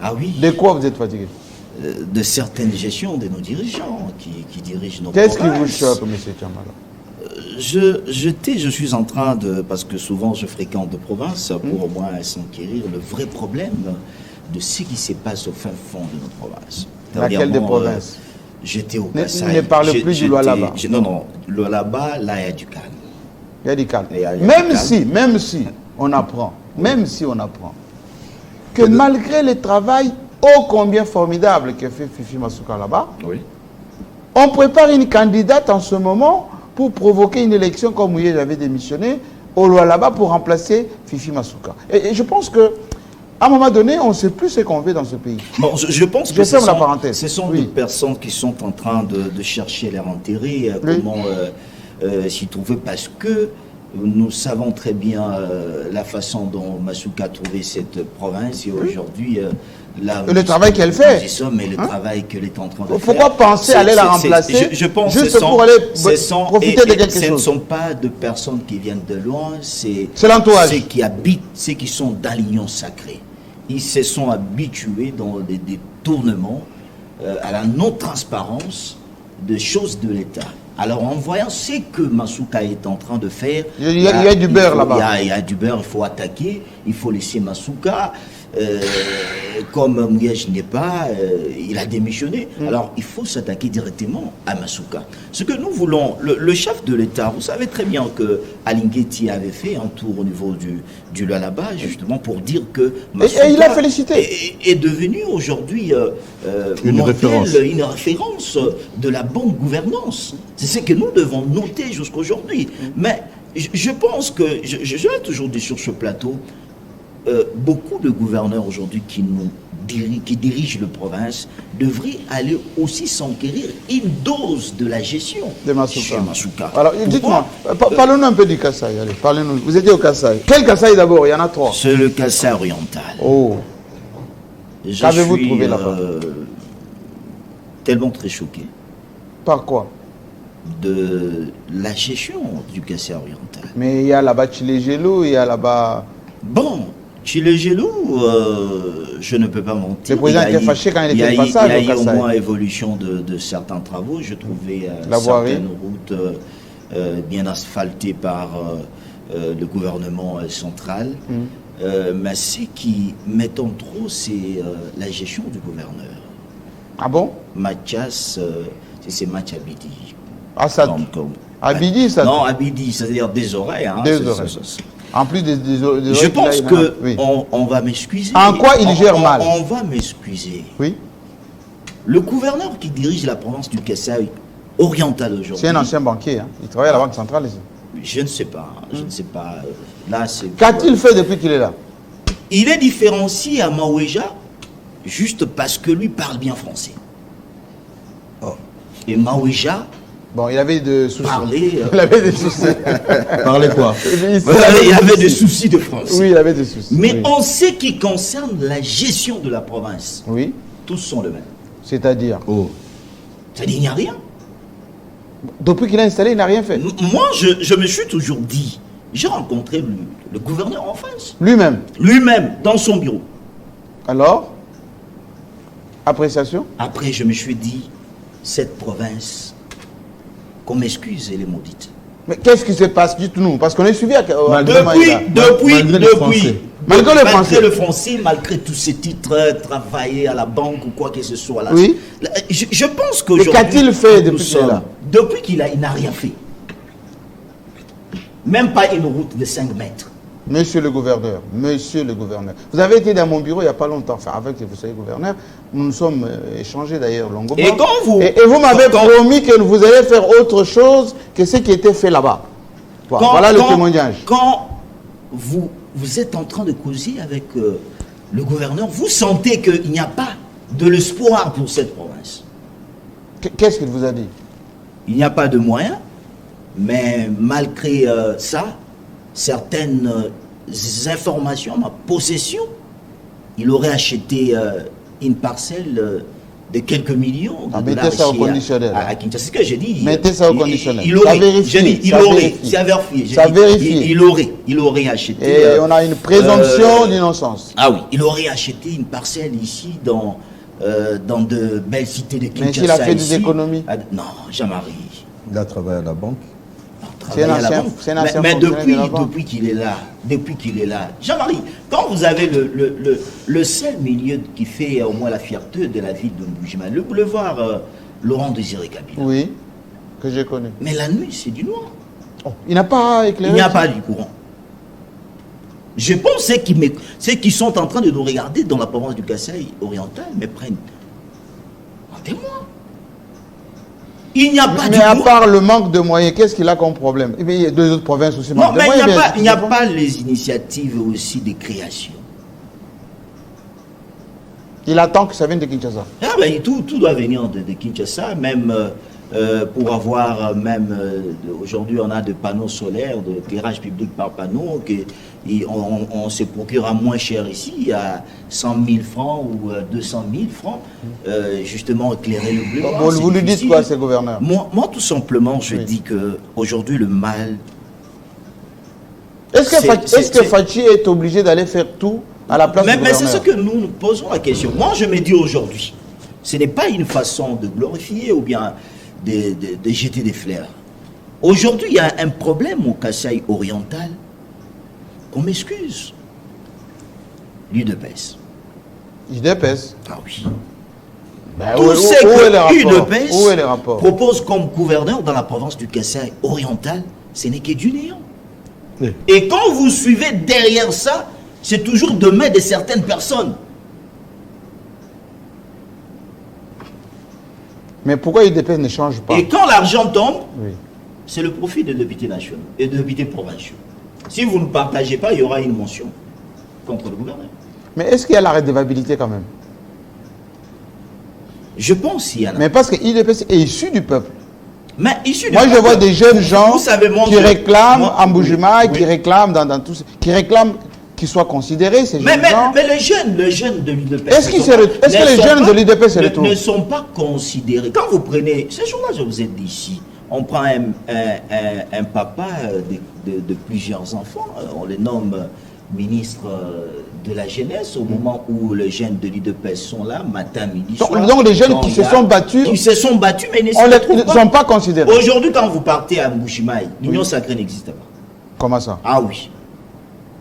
Ah oui, De quoi vous êtes fatigué? de certaines gestions de nos dirigeants qui dirigent nos Qu'est-ce qui vous provinces. choque, M. Tchamala? Je suis en train de, parce que souvent je fréquente de province, pour au moins s'enquérir le vrai problème de ce qui se passe au fin fond de notre province. Laquelle des Dernièrement, provinces? J'étais au Ne- Kasaï. ne parle plus du Lualaba. Non, non, le Lualaba, là, il y a du calme. Il y a du calme. Il y a du Même calme. si on apprend, que malgré le travail ô combien formidable que fait Fifi Masuka là-bas, Oui. on prépare une candidate en ce moment pour provoquer une élection comme Mouye avait démissionné au Lualaba pour remplacer Fifi Masuka. Et je pense que à un moment donné, on ne sait plus ce qu'on veut dans ce pays. Bon, je pense Je que ferme la parenthèse. ce sont Oui. des personnes qui sont en train de chercher leur intérêt, Oui. comment s'y trouver, parce que nous savons très bien la façon dont Masuka a trouvé cette province et aujourd'hui là, Le travail qu'elle fait. Nous y sommes, et le travail qu'elle est en train de faire. Pourquoi penser C'est- aller la c'est- remplacer je pense juste ce sont- pour aller ce sont- profiter de quelque ce ne chose? sont pas de personnes qui viennent de loin, c'est l'entourage. ceux qui habitent, ceux qui sont dans l'union sacrée. Ils se sont habitués dans des tournements à la non-transparence de choses de l'État. Alors en voyant ce que Masuka est en train de faire, Il y a du beurre là-bas. Il y a du beurre, il faut attaquer, il faut laisser Masuka. Comme Mouyesh n'est pas, il a démissionné. Alors il faut s'attaquer directement à Masuka. Ce que nous voulons, le chef de l'État, vous savez très bien que Alingeti avait fait un tour au niveau du Lualaba, justement pour dire que Masuka il a félicité. est devenu aujourd'hui Une référence. une référence de la bonne gouvernance. C'est ce que nous devons noter jusqu'aujourd'hui. Mais je pense que, je l'ai toujours dit sur ce plateau, beaucoup de gouverneurs aujourd'hui qui dirigent le province devraient aller aussi s'enquérir une dose de la gestion De Masuka. chez Masuka. Alors, dites-moi, parlons-nous un peu du Kasaï. Allez, parlez-nous. Vous étiez au Kasaï. Quel Kasaï d'abord? Il y en a 3. C'est le Kasaï oriental. Oh, Je qu'avez-vous suis, trouvé là-bas? Tellement très choqué par quoi? de la gestion du Kasaï oriental. Mais il y a là-bas Chilegelou, il y a là-bas... Bon, Chilegelou, je ne peux pas mentir. Le président Il y a était eu- fâché quand il était y a de eu- passage Il y a au eu au Kasaï. moins évolution de certains travaux. Je trouvais La voirie. certaines routes bien asphaltées par le gouvernement central. Mais ce qui m'étonne trop, c'est la gestion du gouverneur. Ah bon? Mathias, c'est Mathias Abidi. Ah, ça... Abidi, ça... Non, Abidi, c'est-à-dire des oreilles. Hein, Des c'est- oreilles. c'est- En plus des Je oreilles pense qu'il a, que oui. on va m'excuser. En quoi il gère mal? On va m'excuser. Oui, Le gouverneur qui dirige la province du Kasaï oriental aujourd'hui. c'est un ancien banquier. Hein. Il travaille à la Banque centrale ici. Je ne sais pas. Je ne sais pas. Là, c'est. Qu'a-t-il fait depuis qu'il est là? Il est différencié à Maouéja juste parce que lui parle bien français. Et Maouéja Bon, il avait des soucis. parlait. Il avait des soucis. Parlez quoi? Il y avait des soucis de français. Oui, il avait des soucis. Mais oui. en ce qui concerne la gestion de la province, Oui, tous sont les mêmes. c'est-à-dire... Oh. C'est-à-dire, il n'y a rien. Depuis qu'il a installé, il n'a rien fait. Moi, je me suis toujours dit, j'ai rencontré le gouverneur en face, Lui-même. lui-même, dans son bureau. Alors, appréciation? Après, je me suis dit, cette province, qu'on m'excuse, elle est maudite. Mais qu'est-ce qui se passe? Dites-nous, parce qu'on est suivi à... Malgré Malgré le français. Malgré tous ces titres, travailler à la banque ou quoi que ce soit là. Oui. Je pense qu'aujourd'hui... Mais qu'a-t-il fait nous depuis qu'il est sommes- là? Depuis qu'il n'a rien fait. Même pas une route de 5 mètres. Monsieur le gouverneur, vous avez été dans mon bureau il n'y a pas longtemps, enfin avec vous savez gouverneur, nous nous sommes échangés d'ailleurs longuement. Et quand vous... Et vous m'avez promis que vous allez faire autre chose que ce qui était fait là-bas. Voilà le témoignage. Quand vous êtes en train de causer avec le gouverneur, vous sentez qu'il n'y a pas de l'espoir pour cette province. Qu'est-ce qu'il vous a dit? Il n'y a pas de moyens, mais malgré ça, certaines informations, ma possession, il aurait acheté une parcelle de quelques millions de dollars mettez ça au conditionnel. À Kinshasa. C'est ce que j'ai dit. Mettez ça au conditionnel. Il aurait, j'ai dit, il aurait, c'est à vérifier. Il aurait acheté. Et on a une présomption d'innocence. Ah oui, il aurait acheté une parcelle ici dans de belles cités de Kinshasa. Mais s'il a fait des économies. Non, Jean-Marie. Il a travaillé à la banque. C'est un ancien mais depuis qu'il est là, Jean-Marie, quand vous avez le seul milieu qui fait au moins la fierté de la ville de Mbujimayi, le boulevard Laurent Désiré Kabila. Oui, que j'ai connu. Mais la nuit, c'est du noir. Oh, il n'a pas éclairé. Il n'y a pas du courant. Je pense que ceux qui sont en train de nous regarder dans la province du Kasaï oriental me prennent en témoin. Il n'y a pas de... Mais à part le manque de moyens, qu'est-ce qu'il a comme problème? Il y a deux autres provinces aussi. Non, mais il n'y a pas les initiatives aussi de création. Il attend que ça vienne de Kinshasa. Ah ben, tout doit venir de Kinshasa, même pour avoir, aujourd'hui on a des panneaux solaires, de éclairage public par panneau, on se procure à moins cher ici, à 100 000 francs ou 200 000 francs, justement éclairer le bleu. Vous lui dites quoi, ces gouverneurs? Moi, tout simplement, je dis qu'aujourd'hui, le mal... Est-ce que Fachi est obligé d'aller faire tout à la place du gouverneur? Mais c'est ce que nous posons la question. Moi, je me dis aujourd'hui, ce n'est pas une façon de glorifier ou bien de jeter des fleurs. Aujourd'hui, il y a un problème au Kasaï oriental. Qu'on m'excuse. L'UDPS. UDPS? Ah oui. Ben, Tout ce que l'UDPS propose comme gouverneur dans la province du Kasaï oriental, ce n'est que du néant. Oui. Et quand vous suivez derrière ça, c'est toujours de main de certaines personnes. Mais pourquoi l'UDPS ne change pas? Et quand l'argent tombe, c'est le profit des députés nationaux et des députés provinciaux. Si vous ne partagez pas, il y aura une mention contre le gouvernement. Mais est-ce qu'il y a la redevabilité quand même? Je pense qu'il y en a. Mais parce que l'UDPS est issu du peuple. Mais issu du peuple. Moi, je vois des jeunes gens qui réclament en Mbujimayi, qui réclament dans tout ça, qui réclament qu'ils soient considérés, ces jeunes gens. Mais les jeunes de l'UDPS... Est-ce que les jeunes de l'UDPS se retrouvent? Ne sont pas considérés. Quand vous prenez... Ces jours-là, je vous ai dit ici, on prend un papa de plusieurs enfants, on les nomme ministre de la jeunesse, au moment où les jeunes de l'UDPS sont là, matin, midi, soir. Donc les jeunes qui se sont battus... Qui se sont battus, mais ils ne sont pas considérés. Aujourd'hui, quand vous partez à Mbujimayi, l'Union sacrée n'existe pas. Comment ça? Ah oui.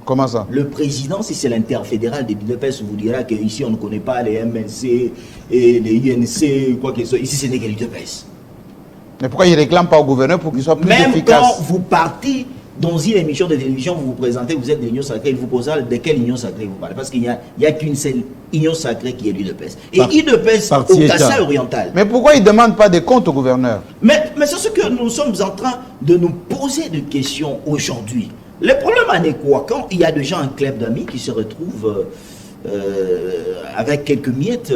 Comment ça? Le président, si c'est l'interfédéral de l'UDPS, vous dira qu'ici on ne connaît pas les MNC et les INC, quoi que ce soit. Ici, ce n'est que l'UDPS. Mais pourquoi il ne réclame pas au gouverneur pour qu'il soit plus efficace? Même quand vous partez dans une émission de télévision, vous vous présentez, vous êtes de l'Union sacrée, il vous posera de quelle Union sacrée vous parlez. Parce qu'il n'y a qu'une seule Union sacrée qui est l'UDPS. Et l'UDPS au Kasaï oriental. Mais pourquoi il ne demande pas des comptes au gouverneur? Mais c'est ce que nous sommes en train de nous poser des questions aujourd'hui. Le problème en est quoi? Quand il y a déjà un club d'amis qui se retrouve avec quelques miettes,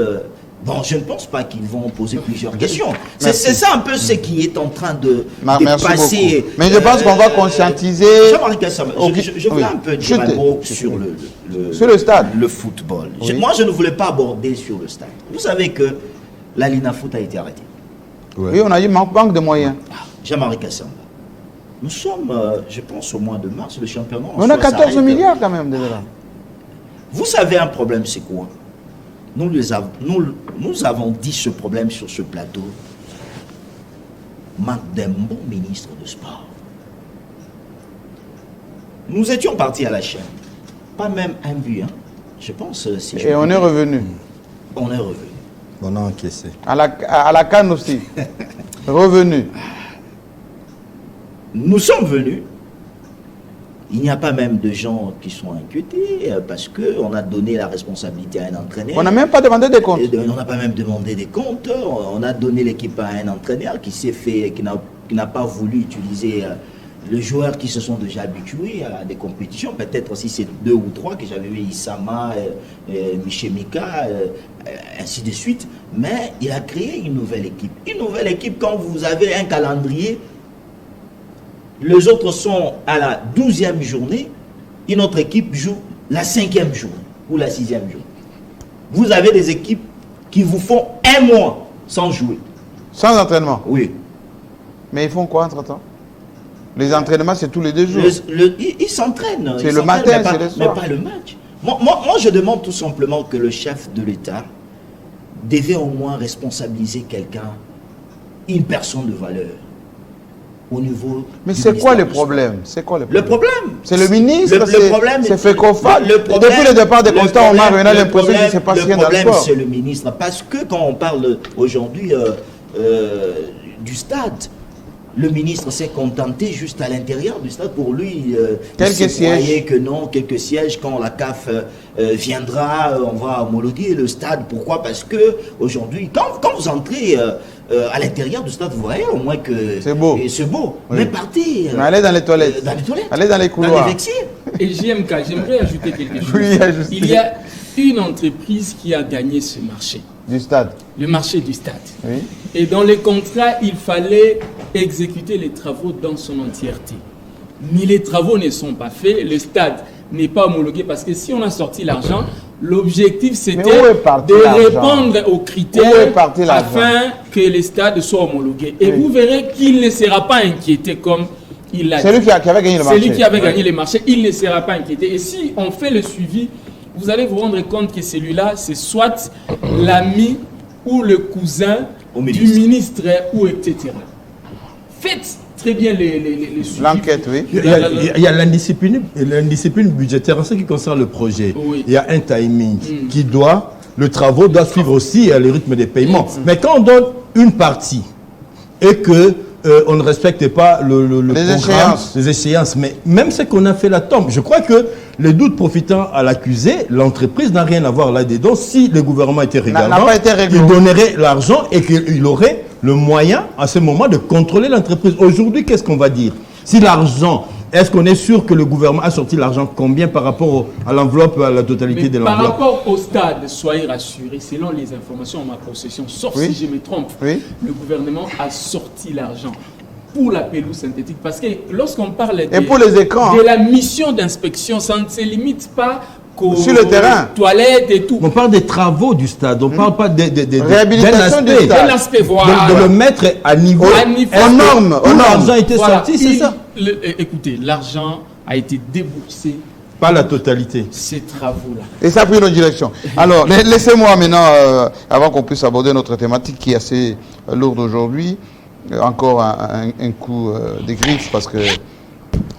bon, je ne pense pas qu'ils vont poser plusieurs questions. C'est ça un peu ce qui est en train de passer. Beaucoup. Mais je pense qu'on va conscientiser... Je voulais un peu dire un mot sur le stade. Le football. Moi, je ne voulais pas aborder sur le stade. Vous savez que la Lina Foot a été arrêtée. Oui, on a eu manque de moyens. Jean-Marie Kassamba. Nous sommes, je pense, au mois de mars, le championnat. On a 14 milliards quand même déjà là. Vous savez, un problème, c'est quoi? Nous avons dit ce problème sur ce plateau. Manque d'un bon ministre de sport. Nous étions partis à la chaîne. Pas même un but, hein. Je pense. Et on est revenu. On est revenu. On a encaissé. À la CAN aussi. Revenu. Nous sommes venus Il n'y a pas même de gens qui sont inquiétés parce qu'on a donné la responsabilité à un entraîneur. On n'a même pas demandé des comptes. On n'a pas même demandé des comptes. On a donné l'équipe à un entraîneur qui s'est fait, qui n'a pas voulu utiliser les joueurs qui se sont déjà habitués à des compétitions. Peut-être aussi c'est 2 ou 3 que j'avais vu, Issama, Michemika, ainsi de suite. Mais il a créé une nouvelle équipe. Une nouvelle équipe, quand vous avez un calendrier, les autres sont à la 12e journée, une autre équipe joue la 5e journée ou la 6e journée. Vous avez des équipes qui vous font 1 mois sans jouer. Sans entraînement? Oui. Mais ils font quoi entre-temps? Les entraînements, c'est tous les 2 jours. Ils s'entraînent. C'est le matin, c'est le soir. Mais pas le match. Moi, je demande tout simplement que le chef de l'État devait au moins responsabiliser quelqu'un, une personne de valeur. Au niveau. Mais c'est quoi le problème? C'est quoi le problème? C'est le ministre, c'est Fekofa. Depuis le départ des constats, on a l'impression qu'il ne se passe rien dans le sport. Le problème, c'est le ministre. Parce que quand on parle aujourd'hui du stade, le ministre s'est contenté juste à l'intérieur du stade. Pour lui, quelques sièges. Croyait que non, quelques sièges. Quand la CAF viendra, on va homologuer le stade. Pourquoi? Parce que aujourd'hui, quand vous entrez à l'intérieur du stade, vous voyez au moins que c'est beau. C'est beau. Oui. Mais partez. Allez dans les toilettes. Allez dans les couloirs. Dans les vestiaires. Et JMK, j'aimerais ajouter quelque chose. Oui, ajouter. Il y a une entreprise qui a gagné ce marché. Du stade. Le marché du stade. Oui. Et dans les contrats, il fallait exécuter les travaux dans son entièreté. Mais les travaux ne sont pas faits, le stade n'est pas homologué parce que si on a sorti l'argent, l'objectif c'était de répondre aux critères afin que les stades soient homologués. Et vous verrez qu'il ne sera pas inquiété comme il l'a dit. C'est lui qui avait gagné le marché. C'est lui qui avait gagné les marchés, il ne sera pas inquiété. Et si on fait le suivi, vous allez vous rendre compte que celui-là, c'est soit l'ami ou le cousin du ministre ou etc. Faites très bien les suivis. L'enquête, oui. Il y a l'indiscipline budgétaire en ce qui concerne le projet. Oui. Il y a un timing qui doit, le travaux doit suivre aussi le rythme des paiements. Mais quand on donne une partie et que on ne respecte pas le programme, les échéances, mais même ce qu'on a fait la tombe, je crois que les doutes profitant à l'accusé, l'entreprise n'a rien à voir là-dedans. Si le gouvernement était regardant, il donnerait l'argent et qu'il aurait le moyen à ce moment de contrôler l'entreprise. Aujourd'hui, qu'est-ce qu'on va dire? Si l'argent, est-ce qu'on est sûr que le gouvernement a sorti l'argent combien par rapport à l'enveloppe, à la totalité de l'enveloppe? Par rapport au stade, soyez rassurés, selon les informations en ma possession, sauf si je me trompe, le gouvernement a sorti l'argent pour la pelouse synthétique. Parce que lorsqu'on parle pour les écrans, de la mission d'inspection, ça ne se limite pas sur le terrain, toilettes et tout. On parle des travaux du stade, on ne parle pas de réhabilitation du stade. D'un aspect, voilà. De le mettre à niveau. Aux normes. L'argent a été sorti, c'est ça. Écoutez, l'argent a été déboursé. Pas la totalité. Ces travaux-là. Et ça a pris une direction. Alors, laissez-moi maintenant, avant qu'on puisse aborder notre thématique qui est assez lourde aujourd'hui, encore un coup de griffe parce que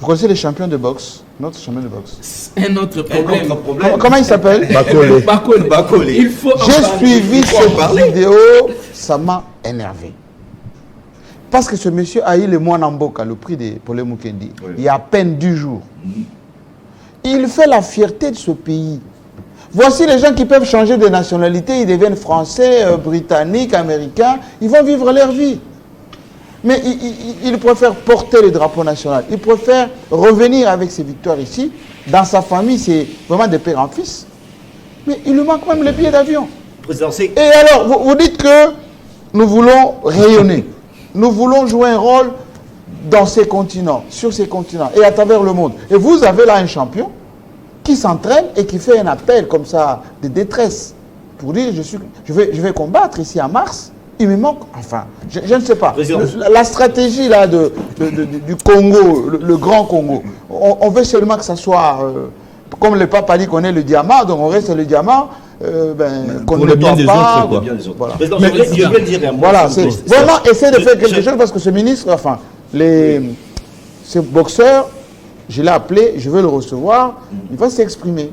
vous connaissez les champions de boxe, notre champion de boxe. Un autre problème. Comment il s'appelle? Bakole. Il faut. J'ai suivi cette vidéo, ça m'a énervé. Parce que ce monsieur a eu le Mwanamboka, le prix de Paul Mukendi, il y a à peine 10 jours. Il fait la fierté de ce pays. Voici les gens qui peuvent changer de nationalité, ils deviennent français, britanniques, américains, ils vont vivre leur vie. Mais il préfère porter le drapeau national. Il préfère revenir avec ses victoires ici. Dans sa famille, c'est vraiment de père en fils. Mais il lui manque même les billets d'avion. Et alors, vous dites que nous voulons rayonner. Nous voulons jouer un rôle dans ces continents, sur ces continents et à travers le monde. Et vous avez là un champion qui s'entraîne et qui fait un appel comme ça de détresse pour dire je vais combattre ici à Mars. Il me manque, enfin, je ne sais pas. La stratégie là du Congo, le grand Congo, on veut seulement que ça soit, comme le pape a dit qu'on est le diamant, donc on reste le diamant, qu'on ne doit pas. Voilà. Je vais le dire. Voilà, c'est vraiment essayer de faire quelque chose parce que ce ministre, enfin, ce boxeur, je l'ai appelé, je veux le recevoir, il va s'exprimer.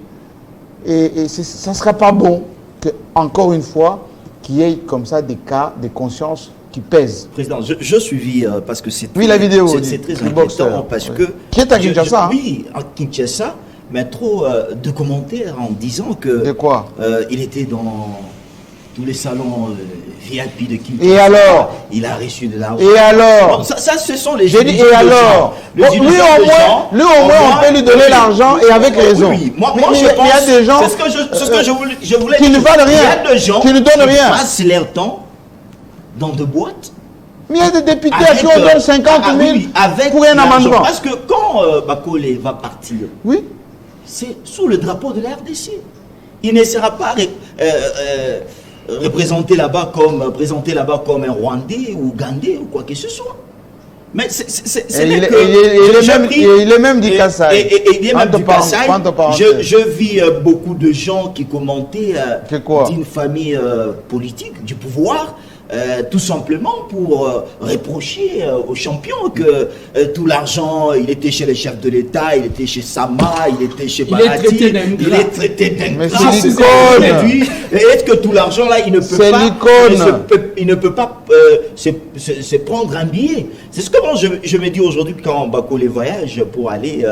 Et ça ne sera pas bon que, encore une fois, qu'il y ait comme ça des cas de conscience qui pèse. Président, je suivis parce que c'est Oui, la vidéo. c'est très inquiétant parce que... Qui est à Kinshasa? Oui, à Kinshasa, mais trop de commentaires en disant que... De quoi? Il était dans tous les salons VIP de Kinshasa. Et alors? Il a reçu de l'argent. Et alors? Bon, ça, ce sont les... J'ai dit, et alors? Lui, au moins, on peut lui donner l'argent et avec raison. Oui, moi, mais je pense... il y a des gens... C'est ce que je voulais qui dire. ne valent rien. Il y a des gens qui ne donnent rien. passent leur temps dans des boîtes. Mais il y a des députés à qui on donne 50 000 pour un amendement. Parce que quand Bakole va partir, oui, c'est sous le drapeau de la RDC. Il ne sera pas présenté là-bas comme un Rwandais ou Ougandais ou quoi que ce soit. Mais il est même du Kassai. Et il est même du Kassai. Je vis beaucoup de gens qui commentaient d'une famille politique, du pouvoir. Tout simplement pour reprocher aux champions que tout l'argent, il était chez les chefs de l'État, il était chez Sama, il était chez Barati, il est traité d'ingrat. Mais c'est l'icône. Et est-ce que tout l'argent là, il ne peut pas se prendre un billet? C'est ce que moi je me dis aujourd'hui quand Bakole voyage pour aller,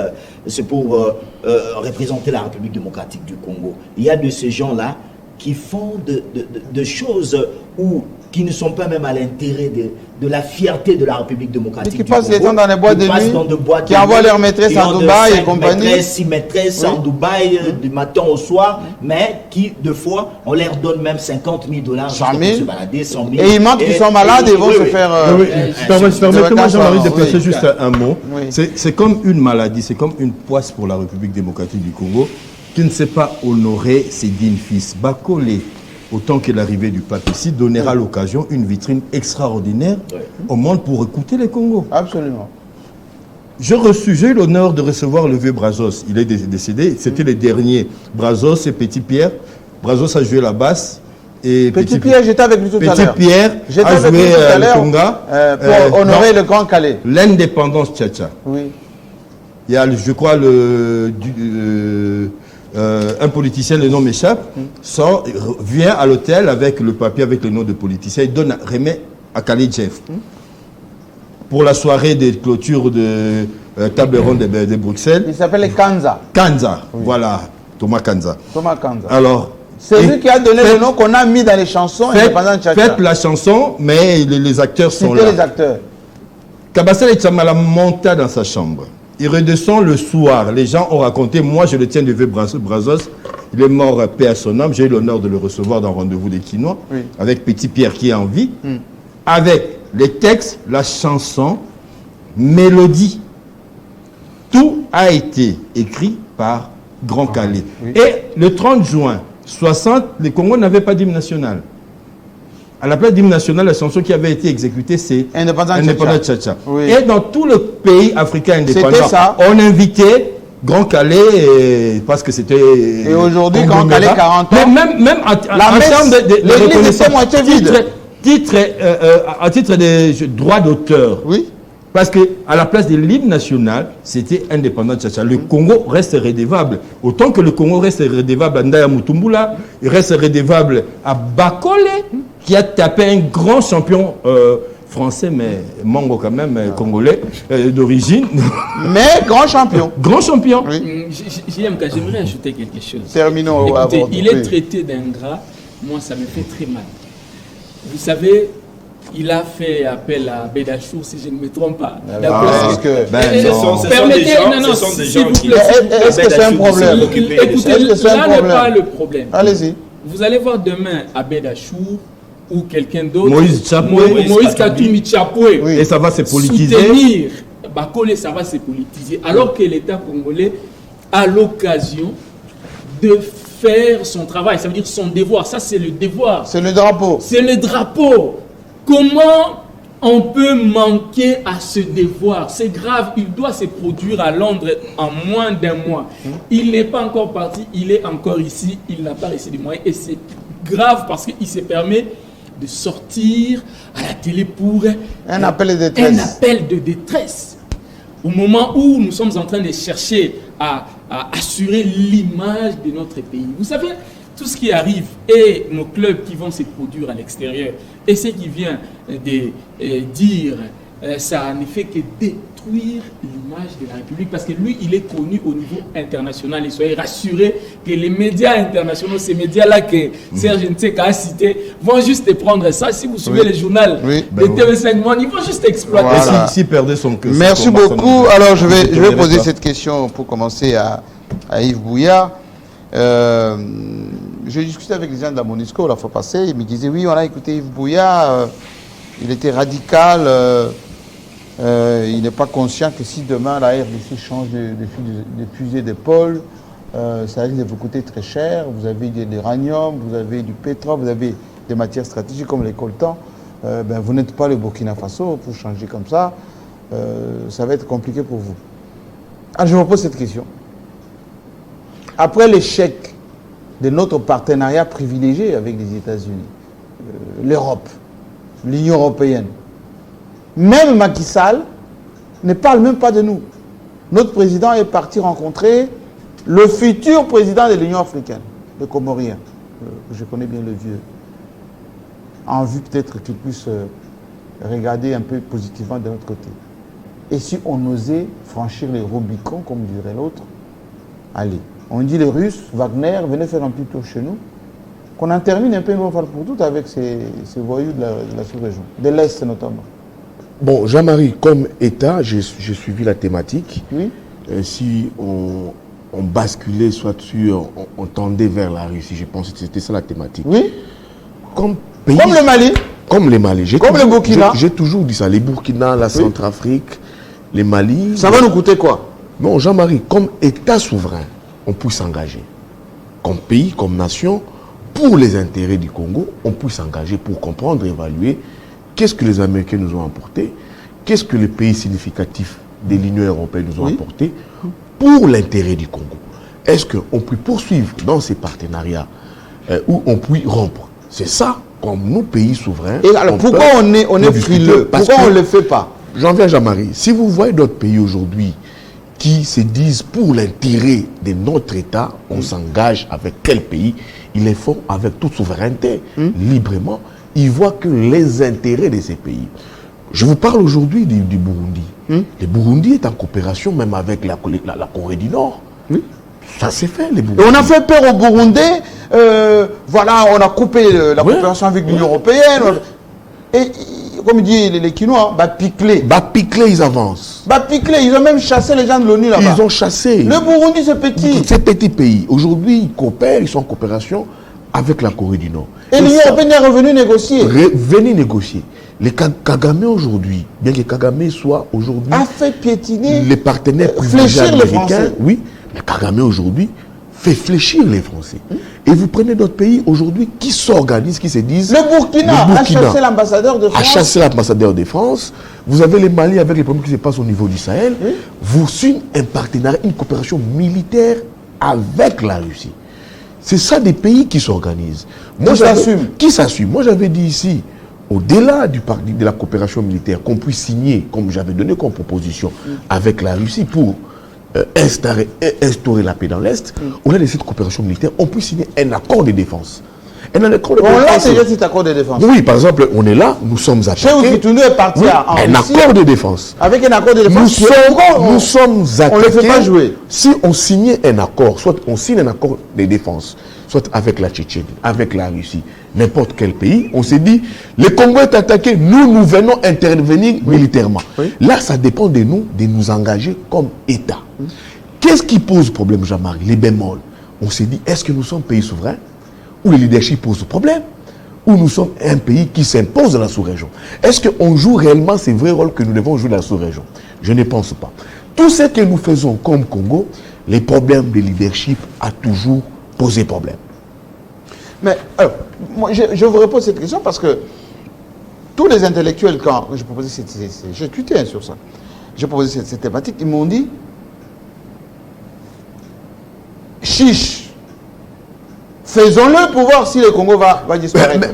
c'est pour représenter la République démocratique du Congo. Il y a de ces gens-là qui font de choses qui ne sont pas même à l'intérêt de la fierté de la République démocratique du Congo. Qui passent les temps dans les boîtes de nuit, qui envoient leurs maîtresses en Dubaï et compagnie. 6 maîtresses en Dubaï du matin au soir, mais qui, deux fois, on leur donne même 50 000 $. 100 000. Pour se balader, 100 000. Et ils mentent qu'ils sont malades et vont se faire... Permettez-moi, Jean-Marie, de placer juste un mot. C'est comme une maladie, c'est comme une poisse pour la République démocratique du Congo qui ne sait pas honorer ses dignes fils. Bakole, autant que l'arrivée du pape ici, donnera l'occasion, une vitrine extraordinaire au monde pour écouter les Congos. Absolument. J'ai eu l'honneur de recevoir le vieux Brazos. Il est décédé. C'était les derniers. Brazos et Petit Pierre. Brazos a joué la basse. Et Petit Pierre, j'étais avec lui tout à l'heure. Petit Pierre a joué le Conga. Pour honorer le Grand Calais. L'indépendance Tchatcha. Oui. Il y a, je crois, un politicien, le nom m'échappe, vient à l'hôtel avec le papier, avec le nom de politicien, il remet à Khalid Jeff. Pour la soirée de clôture de table ronde de Bruxelles. Il s'appelle Kanza. Kanza, voilà, Thomas Kanza. Thomas Kanza. Alors, c'est lui qui a donné le nom qu'on a mis dans les chansons. Faites la chanson, mais les acteurs sont là. C'était les acteurs. Kabassel Tchamala monta dans sa chambre. Il redescend le soir. Les gens ont raconté, moi je le tiens de vieux Brazos. Il est mort, paix à son âme. J'ai eu l'honneur de le recevoir dans Rendez-vous des Quinois, avec Petit Pierre qui est en vie, avec les textes, la chanson, mélodie. Tout a été écrit par Grand Calais. Et le 30 juin 60, les Congos n'avaient pas d'hymne national. À la place d'hymne national, la chanson qui avait été exécutée, c'est Indépendant Tchatcha. Oui. Et dans tout le pays africain indépendant, on invitait Grand Calais parce que c'était... Et aujourd'hui, Grand Calais, 40 ans. Mais même en termes de reconnaissance, à titre de droit d'auteur. Oui. Parce qu'à la place de l'hymne national, c'était Indépendant Tchatcha. Le Congo reste redevable. Autant que le Congo reste redevable à Ndaya Mutumbula, il reste redevable à Bakole, qui a tapé un grand champion français, mais Mongo quand même, congolais, d'origine. Mais grand champion. Grand champion. Oui. J'aimerais ajouter quelque chose. Terminons. Écoutez, il est traité d'ingrat. Moi, ça me fait très mal. Vous savez, il a fait appel à Bédachour, si je ne me trompe pas. Ce sont des gens qui... Est-ce que c'est un problème? Écoutez, là n'est pas le problème. Allez-y. Vous allez voir demain à Bédachour ou quelqu'un d'autre. Moïse Katumbi Chapoué. Oui. Et ça va se politiser. Soutenir Bakole, ça va se politiser. Alors que l'État congolais a l'occasion de faire son travail, ça veut dire son devoir. Ça, c'est le devoir. C'est le drapeau. C'est le drapeau. Comment on peut manquer à ce devoir? C'est grave, il doit se produire à Londres en moins d'un mois. Il n'est pas encore parti, il est encore ici, il n'a pas reçu des moyens. Et c'est grave parce qu'il se permet de sortir à la télé pour un appel de détresse. Un appel de détresse. Au moment où nous sommes en train de chercher à assurer l'image de notre pays. Vous savez, tout ce qui arrive et nos clubs qui vont se produire à l'extérieur et ce qui vient de dire, ça ne fait que détruire l'image de la République parce que lui, il est connu au niveau international. Et soyez rassurés que les médias internationaux, ces médias-là que Serge Nteka a cités, vont juste prendre ça. Si vous suivez le journal de TV5 Monde, ils vont juste exploiter ça. S'il perdait son cœur. Merci beaucoup. Alors, je vais poser cette question pour commencer à Yves Bouya. J'ai discuté avec les gens de la MONUSCO la fois passée. Ils me disaient, oui, on a écouté Yves Bouya. Il était radical. Il n'est pas conscient que si demain la RDC change de fusée d'épaule, ça risque de vous coûter très cher. Vous avez de l'uranium, vous avez du pétrole, vous avez des matières stratégiques comme les coltans. Vous n'êtes pas le Burkina Faso pour changer comme ça. Ça va être compliqué pour vous. Alors je me pose cette question. Après l'échec de notre partenariat privilégié avec les États-Unis, l'Europe, l'Union européenne, même Macky Sall ne parle même pas de nous. Notre président est parti rencontrer le futur président de l'Union africaine, le Comorien, je connais bien le vieux, en vue peut-être qu'il puisse regarder un peu positivement de notre côté. Et si on osait franchir les Rubicons, comme dirait l'autre, allez, on dit les Russes, Wagner, venez faire un petit tour chez nous, qu'on en termine un peu une fois pour toutes avec ces voyous de la sous-région, de l'Est notamment. Bon, Jean-Marie, comme État, j'ai suivi la thématique. Oui. Si on basculait, soit sur, on tendait vers la Russie, je pense que c'était ça la thématique. Oui. Comme pays, comme le Mali. Comme les Mali. Comme le Burkina. J'ai toujours dit ça. Les Burkina, la Centrafrique, les Mali. Ça va nous coûter quoi? Non, Jean-Marie, comme État souverain, on peut s'engager. Comme pays, comme nation, pour les intérêts du Congo, on peut s'engager pour comprendre, évaluer qu'est-ce que les Américains nous ont apporté, qu'est-ce que les pays significatifs de l'Union européenne nous ont apporté pour l'intérêt du Congo. Est-ce qu'on peut poursuivre dans ces partenariats ou on peut rompre? C'est ça, comme nous, pays souverains. Et alors, pourquoi on est frileux? Pourquoi on ne le fait pas? J'en viens à Jean-Marie. Si vous voyez d'autres pays aujourd'hui qui se disent pour l'intérêt de notre État, on s'engage avec quel pays, ils le font avec toute souveraineté, librement. Ils voient que les intérêts de ces pays. Je vous parle aujourd'hui du Burundi. Le Burundi est en coopération même avec la Corée du Nord. Ça s'est fait, les Burundais. Et on a fait peur aux Burundais. Voilà, on a coupé la coopération avec l'Union européenne. Et comme dit les Quinois, piclé. Piclé, ils avancent. Piclé, ils ont même chassé les gens de l'ONU là-bas. Ils ont chassé. Le Burundi, c'est petit. C'est petit pays. Aujourd'hui, ils coopèrent, ils sont en coopération avec la Corée du Nord. Et l'Union européenne est revenue négocier. Venez négocier. Les Kagame aujourd'hui, bien que Kagame soit aujourd'hui... a fait piétiner... les partenaires privilégiés américains. Oui, mais Kagame aujourd'hui fait fléchir les Français. Et vous prenez d'autres pays aujourd'hui qui s'organisent, qui se disent... Le Burkina a chassé l'ambassadeur de France. A chassé l'ambassadeur de France. Vous avez les Mali avec les problèmes qui se passent au niveau du Sahel. Vous signez un partenariat, une coopération militaire avec la Russie. C'est ça des pays qui s'organisent. Qui s'assument. Moi, j'avais dit ici, au-delà de la coopération militaire, qu'on puisse signer, comme j'avais donné comme proposition, avec la Russie pour instaurer la paix dans l'Est, au-delà de cette coopération militaire, on peut signer un accord de défense. On a déjà cet accord de défense. Oui, par exemple, on est là, nous sommes attaqués. Cheikh Kitoundou est parti en un Russie, accord de défense. avec un accord de défense. Nous sommes attaqués. On ne le fait pas jouer. Si on signait un accord, soit on signe un accord de défense, soit avec la Tchétchénie, avec la Russie, n'importe quel pays, on s'est dit, le Congo est attaqué, nous venons intervenir militairement. Là, ça dépend de nous engager comme État. Qu'est-ce qui pose problème, Jean-Marie? Les bémols. On s'est dit, est-ce que nous sommes pays souverains où le leadership pose problème, ou nous sommes un pays qui s'impose dans la sous-région? Est-ce qu'on joue réellement ces vrais rôles que nous devons jouer dans la sous-région? Je ne pense pas. Tout ce que nous faisons comme Congo, les problèmes de leadership a toujours posé problème. Mais alors, moi, je vous repose cette question parce que tous les intellectuels, quand j'ai proposé j'ai tweeté sur ça, j'ai proposé cette thématique, ils m'ont dit chiche. Faisons-le pour voir si le Congo va disparaître.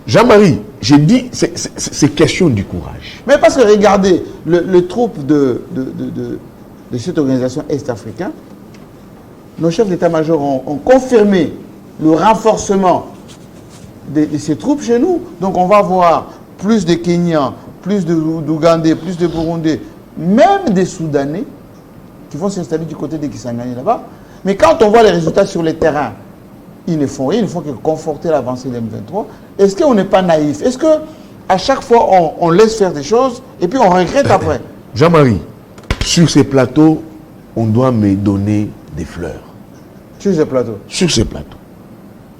Jean-Marie, j'ai dit, c'est question du courage. Mais parce que regardez, le troupe de cette organisation est-africaine nos chefs d'état-major ont confirmé le renforcement de ces troupes chez nous. Donc on va voir plus de Kenyans, plus d'Ougandais, plus de Burundais, même des Soudanais qui vont s'installer du côté de Kisangani là-bas. Mais quand on voit les résultats sur le terrain, ils ne font rien, ils ne font que conforter l'avancée de M23. Est-ce qu'on n'est pas naïf? Est-ce qu'à chaque fois on laisse faire des choses et puis on regrette après? Jean-Marie, sur ces plateaux, on doit me donner des fleurs. Sur ces plateaux? Sur ces plateaux.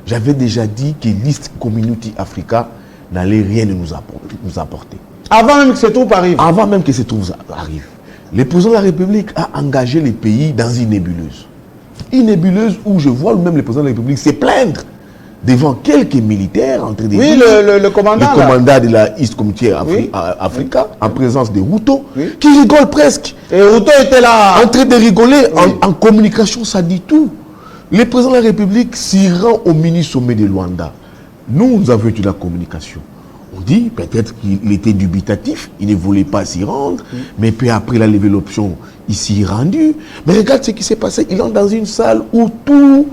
J'avais déjà dit que l'East Community Africa n'allait rien nous apporter. Avant même que ces troupes arrivent? Avant même que ces troupes arrivent. Le président de la République a engagé les pays dans une nébuleuse. Une nébuleuse où je vois même le président de la République se plaindre devant quelques militaires en train de oui, le commandant. Le commandant de la East Community Africa, en présence de Ruto, qui rigole presque. Et Ruto était là. En train de rigoler. En communication, ça dit tout. Le président de la République s'y rend au mini-sommet de Luanda. Nous avons eu la communication. On dit peut-être qu'il était dubitatif, il ne voulait pas s'y rendre, mais puis après il a levé l'option, il s'y est rendu. Mais regarde ce qui s'est passé, il entre dans une salle où tous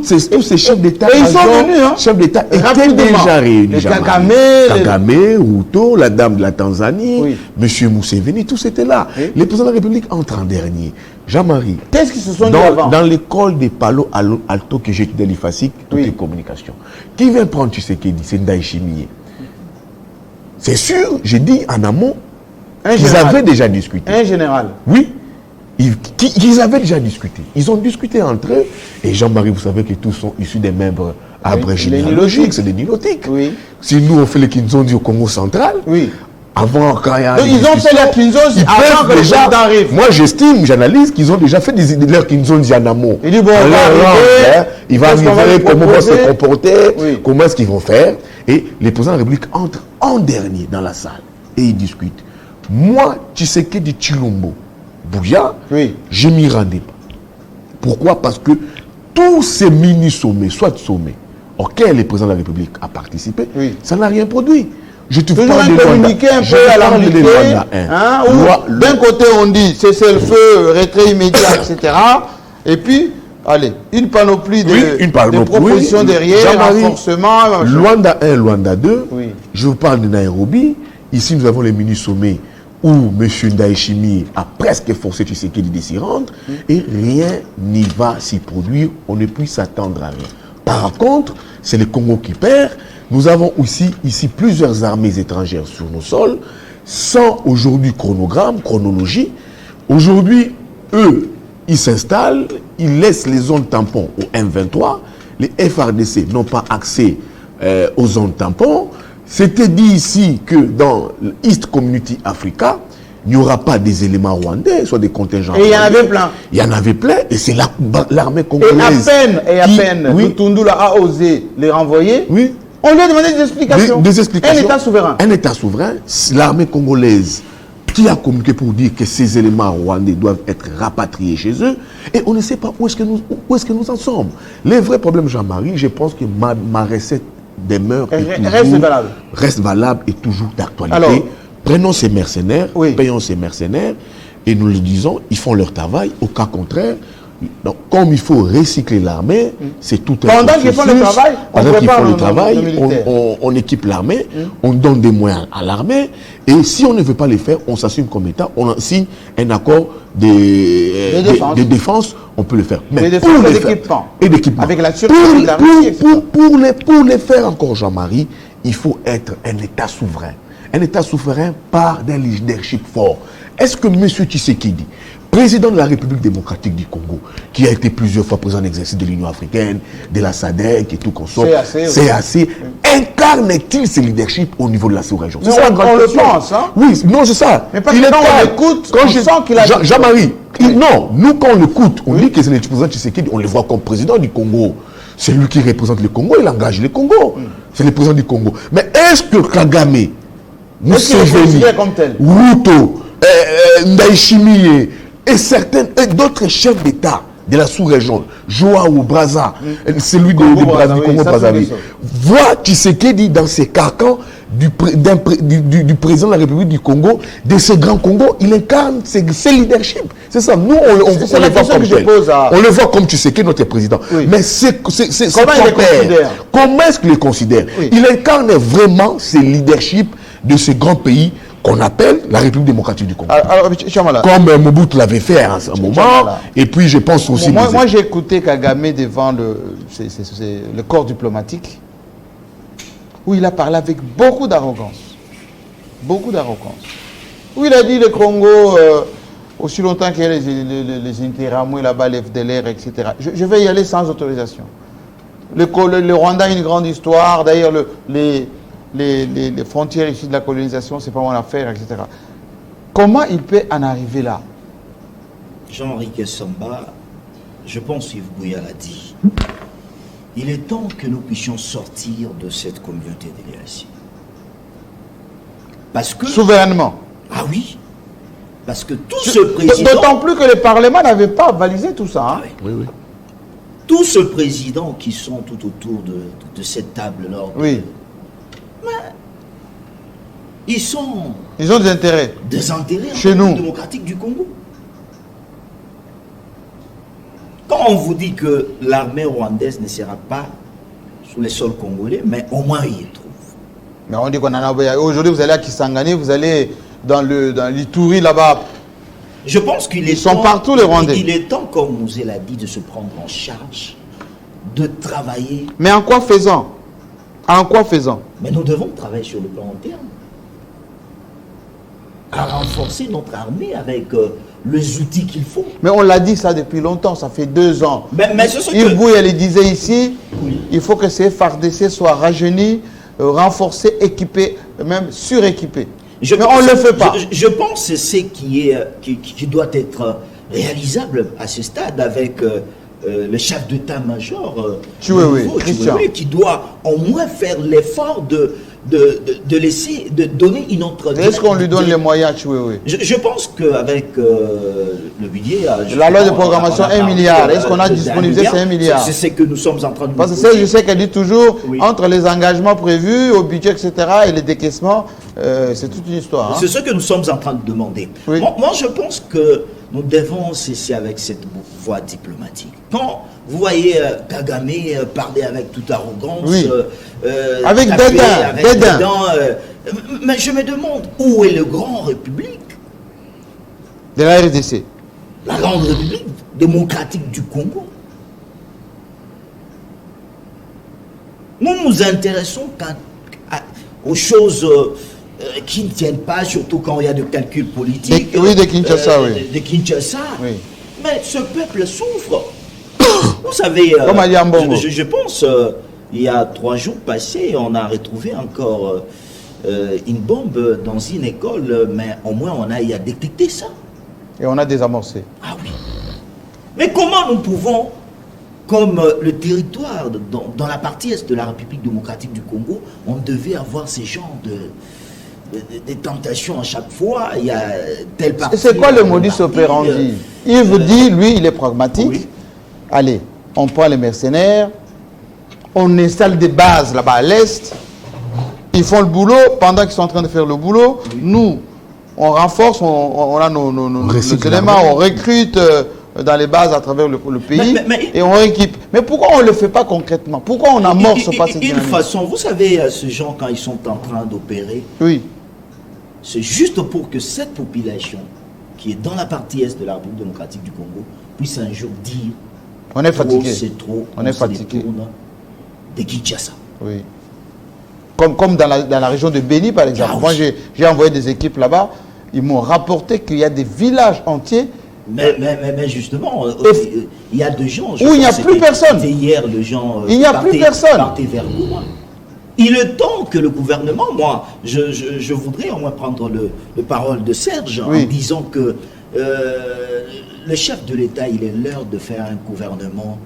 ces chefs d'État chefs d'État étaient déjà réunis. Kagame, Ruto, la dame de la Tanzanie, M. Museveni, tous étaient là. Le président de la République entre en dernier. Jean-Marie, qu'est-ce qu'ils se sont dit avant? Dans l'école des Palo Alto que j'ai étudié à l'IFASIC, toutes les communications. Qui vient prendre Tshisekedi? C'est Ndayishimiye. C'est sûr, j'ai dit en amont qu'ils avaient déjà discuté. Un général. Oui. Ils avaient déjà discuté. Ils ont discuté entre eux. Et Jean-Marie, vous savez que tous sont issus des membres arbres généalogiques. C'est des nilotiques. Oui. Si nous, on fait les Kinzondi au Congo central, avant, quand il y a... Donc, ils ont fait les Kinzondi avant que les gens arrivent. Moi, j'estime, j'analyse qu'ils ont déjà fait leurs Kinzondi en amont. Il dit, bon, il va arriver, comment vont se comporter, comment est-ce qu'ils vont faire. Et les présidents de la République entrent en dernier dans la salle. Et ils discutent. Moi, Tshisekedi Tshilombo, Bouya, je m'y rendais pas. Pourquoi? Parce que tous ces mini-sommets, soit sommets, auxquels le président de la République a participé, ça n'a rien produit. Je te parle de communiquer un peu à l'ambiguïté. D'un côté, on dit cessez-le-feu, retrait immédiat, etc. Et puis, allez, une panoplie de propositions derrière, renforcement. Luanda 1, Luanda 2. Je vous parle de Nairobi. Ici, nous avons les mini-sommets où M. Ndayishimiye a presque forcé Tshisekedi de s'y rendre et rien n'y va s'y produire. On ne peut s'attendre à rien. Par contre, c'est le Congo qui perd. Nous avons aussi ici plusieurs armées étrangères sur nos sols, sans aujourd'hui chronologie. Aujourd'hui, eux, ils s'installent, ils laissent les zones tampons au M23. Les FRDC n'ont pas accès aux zones tampons. C'était dit ici que dans l'East Community Africa, il n'y aura pas des éléments rwandais, soit des contingents rwandais. Et il y en avait plein. Il y en avait plein, et c'est l'armée congolaise. Et à peine, Lutundula a osé les renvoyer. On lui a demandé des explications. Des explications. Un État souverain. Un État souverain, l'armée congolaise qui a communiqué pour dire que ces éléments rwandais doivent être rapatriés chez eux, et on ne sait pas où est-ce que nous en sommes. Les vrais problèmes, Jean-Marie, je pense que ma recette demeure reste valable et toujours d'actualité. Prenons ces mercenaires, payons ces mercenaires, et nous le disons, ils font leur travail. Au cas contraire, donc, comme il faut recycler l'armée, c'est tout un Pendant qu'ils font le travail, on équipe l'armée, on donne des moyens à l'armée, et si on ne veut pas les faire, on s'assume comme État, on signe un accord de défense, on peut le faire. Mais pour les d'équipement. Et d'équipement. Avec la Turquie, la Russie, pour les faire encore, Jean-Marie, il faut être un État souverain. Un État souverain par d'un leadership fort. Est-ce que M. Tshisekedi, président de la République démocratique du Congo, qui a été plusieurs fois président d'exercice de l'Union africaine, de la SADC et tout consort, CAC, incarne-t-il ce leadership au niveau de la sous-région? C'est ça, on le pense, hein? Oui, non, c'est ça. Mais parce que quand on l'écoute, on sent qu'il a... Jean-Marie, non, nous quand on l'écoute, on dit que c'est le président Tshisekedi, on le voit comme président du Congo. C'est lui qui représente le Congo, il engage le Congo. C'est le président du Congo. Mais est-ce que Kagame, Museveni, Ruto, Ndayishimiye et d'autres chefs d'État de la sous-région, Joao Braza, celui du Congo Brazzaville, voient Tshisekedi dans ses carcans du président de la République du Congo, de ce grand Congo. Il incarne ses leadership. C'est ça. Nous, on le voit comme tel. On le voit comme tu sais qui est notre président. Oui. Mais comment est-ce qu'il le considère? Oui. Il incarne vraiment ses leadership de ce grand pays qu'on appelle la République démocratique du Congo. Alors, comme Mobutu l'avait fait à un moment. Et puis, je pense aussi... Moi j'ai écouté Kagame devant le corps diplomatique, où il a parlé avec beaucoup d'arrogance. Beaucoup d'arrogance. Où il a dit le Congo, aussi longtemps qu'il y a les Interahamwe là-bas, les FDLR, etc. Je vais y aller sans autorisation. Le Rwanda a une grande histoire. D'ailleurs, les frontières issues de la colonisation, c'est pas mon affaire, etc. Comment il peut en arriver là? Jean-Henri Kessamba, je pense Yves Bouya l'a dit. Il est temps que nous puissions sortir de cette communauté des LAC. Parce que... Souverainement. Ah oui. Parce que tout ce président... D'autant plus que le Parlement n'avait pas balisé tout ça. Hein? Oui, oui. Tous ce président qui sont tout autour de cette table-là... Oui. Ils ont des intérêts. Des intérêts chez nous. Démocratique du Congo. Quand on vous dit que l'armée rwandaise ne sera pas sous les sols congolais, mais au moins il y trouve. Mais on dit qu'on en a... Aujourd'hui, vous allez à Kisangani, vous allez dans l'Ituri là-bas. Je pense qu'il est Ils sont partout, les Rwandais. Il est temps, comme Mouzé l'a dit, de se prendre en charge, de travailler. Mais en quoi faisant? En quoi faisant? Mais nous devons travailler sur le plan interne. À renforcer notre armée avec les outils qu'il faut. Mais on l'a dit ça depuis longtemps, ça fait 2 ans. Mais c'est ce Yves Bouya le disait ici, oui. Il faut que ces FARDC soient rajeunis, renforcés, équipés, même suréquipés. Mais on ne le fait pas. Je pense que c'est ce qui doit être réalisable à ce stade avec le chef d'état-major qui doit au moins faire l'effort de donner une autre... Est-ce qu'on lui donne les moyens, Je pense qu'avec le budget... La loi de programmation, 1 milliard. Est-ce qu'on a disponibilisé ces 1 milliard? C'est ce que nous sommes en train de... Parce que je sais qu'elle dit toujours, entre les engagements prévus, au budget, etc., et les décaissements, c'est toute une histoire. Hein? C'est ce que nous sommes en train de demander. Oui. Moi, je pense que nous devons cesser avec cette voie diplomatique. Quand vous voyez Kagame parler avec toute arrogance, oui. Avec dédain, mais je me demande où est le grand République de la RDC, la grande République démocratique du Congo. Nous nous intéressons aux choses qui ne tiennent pas, surtout quand il y a des calculs politiques. De Kinshasa, oui. De Kinshasa. Oui. Mais ce peuple souffre. Vous savez, je pense, il y a 3 jours passés, on a retrouvé encore une bombe dans une école, mais au moins on a détecté ça. Et on a désamorcé. Ah oui. Mais comment nous pouvons, comme le territoire dans la partie est de la République démocratique du Congo, on devait avoir ces genres des tentations à chaque fois, il y a telle partie... C'est quoi le modus operandi? Il vous dit, lui, il est pragmatique. Oui. Allez, on prend les mercenaires, on installe des bases là-bas à l'est, ils font le boulot, pendant qu'ils sont en train de faire le boulot, oui. Nous, on renforce, on a nos éléments, on recrute dans les bases à travers le pays, et on équipe. Mais pourquoi on ne le fait pas concrètement? Pourquoi on amorce pas cette dynamique? Une façon, vous savez, ces gens, quand ils sont en train d'opérer, oui. C'est juste pour que cette population, qui est dans la partie est de la République démocratique du Congo, puisse un jour dire: on est fatigué. C'est trop, on est fatigué. De Kinshasa. Oui. Comme dans la région de Béni, par exemple. Moi, j'ai envoyé des équipes là-bas. Ils m'ont rapporté qu'il y a des villages entiers. Mais justement, il y a des gens... Où il n'y a plus personne. Hier, les gens... Il n'y a plus personne. Vers Goma. Il est temps que le gouvernement, moi, je voudrais au moins prendre le parole de Serge en disant que le chef de l'État, il est l'heure de faire un gouvernement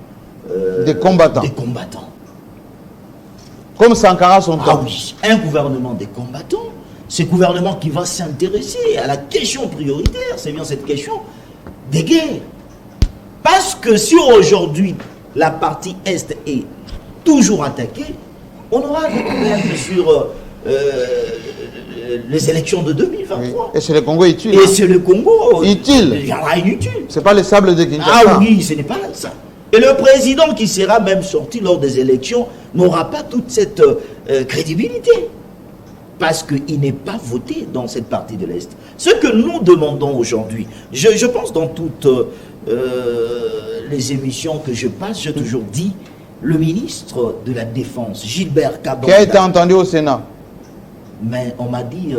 des combattants. Comme Sankara son temps. Ah oui, un gouvernement des combattants. Ce gouvernement qui va s'intéresser à la question prioritaire, c'est bien cette question des guerres. Parce que si aujourd'hui la partie Est est toujours attaquée, on aura des problèmes sur les élections de 2023. Oui. Et c'est le Congo utile. Et c'est le Congo utile. Il y aura inutile. C'est pas les sables de Kinshasa. Ah oui, ce n'est pas ça. Et le président qui sera même sorti lors des élections n'aura pas toute cette crédibilité. Parce qu'il n'est pas voté dans cette partie de l'Est. Ce que nous demandons aujourd'hui, je pense dans toutes les émissions que je passe, j'ai toujours dit, le ministre de la Défense, Gilbert Kabanda, qui a été entendu au Sénat. Mais on m'a dit,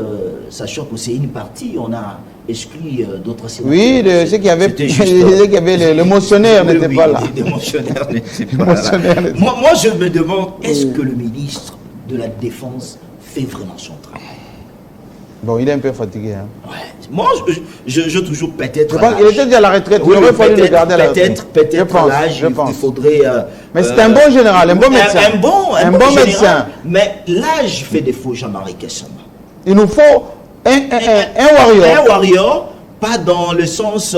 sachant que c'est une partie, on a exclu d'autres sénateurs. Oui, ceux qui avaient, le motionnaire n'était pas là. Les motionnaires n'étaient pas là. Moi, je me demande, est-ce que le ministre de la Défense fait vraiment son travail? Bon, il est un peu fatigué. Hein. Ouais. Moi, je toujours peut-être. Il était déjà à la retraite, il aurait fallu le garder à la retraite. Peut-être l'âge, il faudrait. Mais c'est un bon général, un bon médecin. Un bon médecin. Mais l'âge fait défaut, Jean-Marie Kessamba. Il nous faut un warrior. Un warrior, pas dans le sens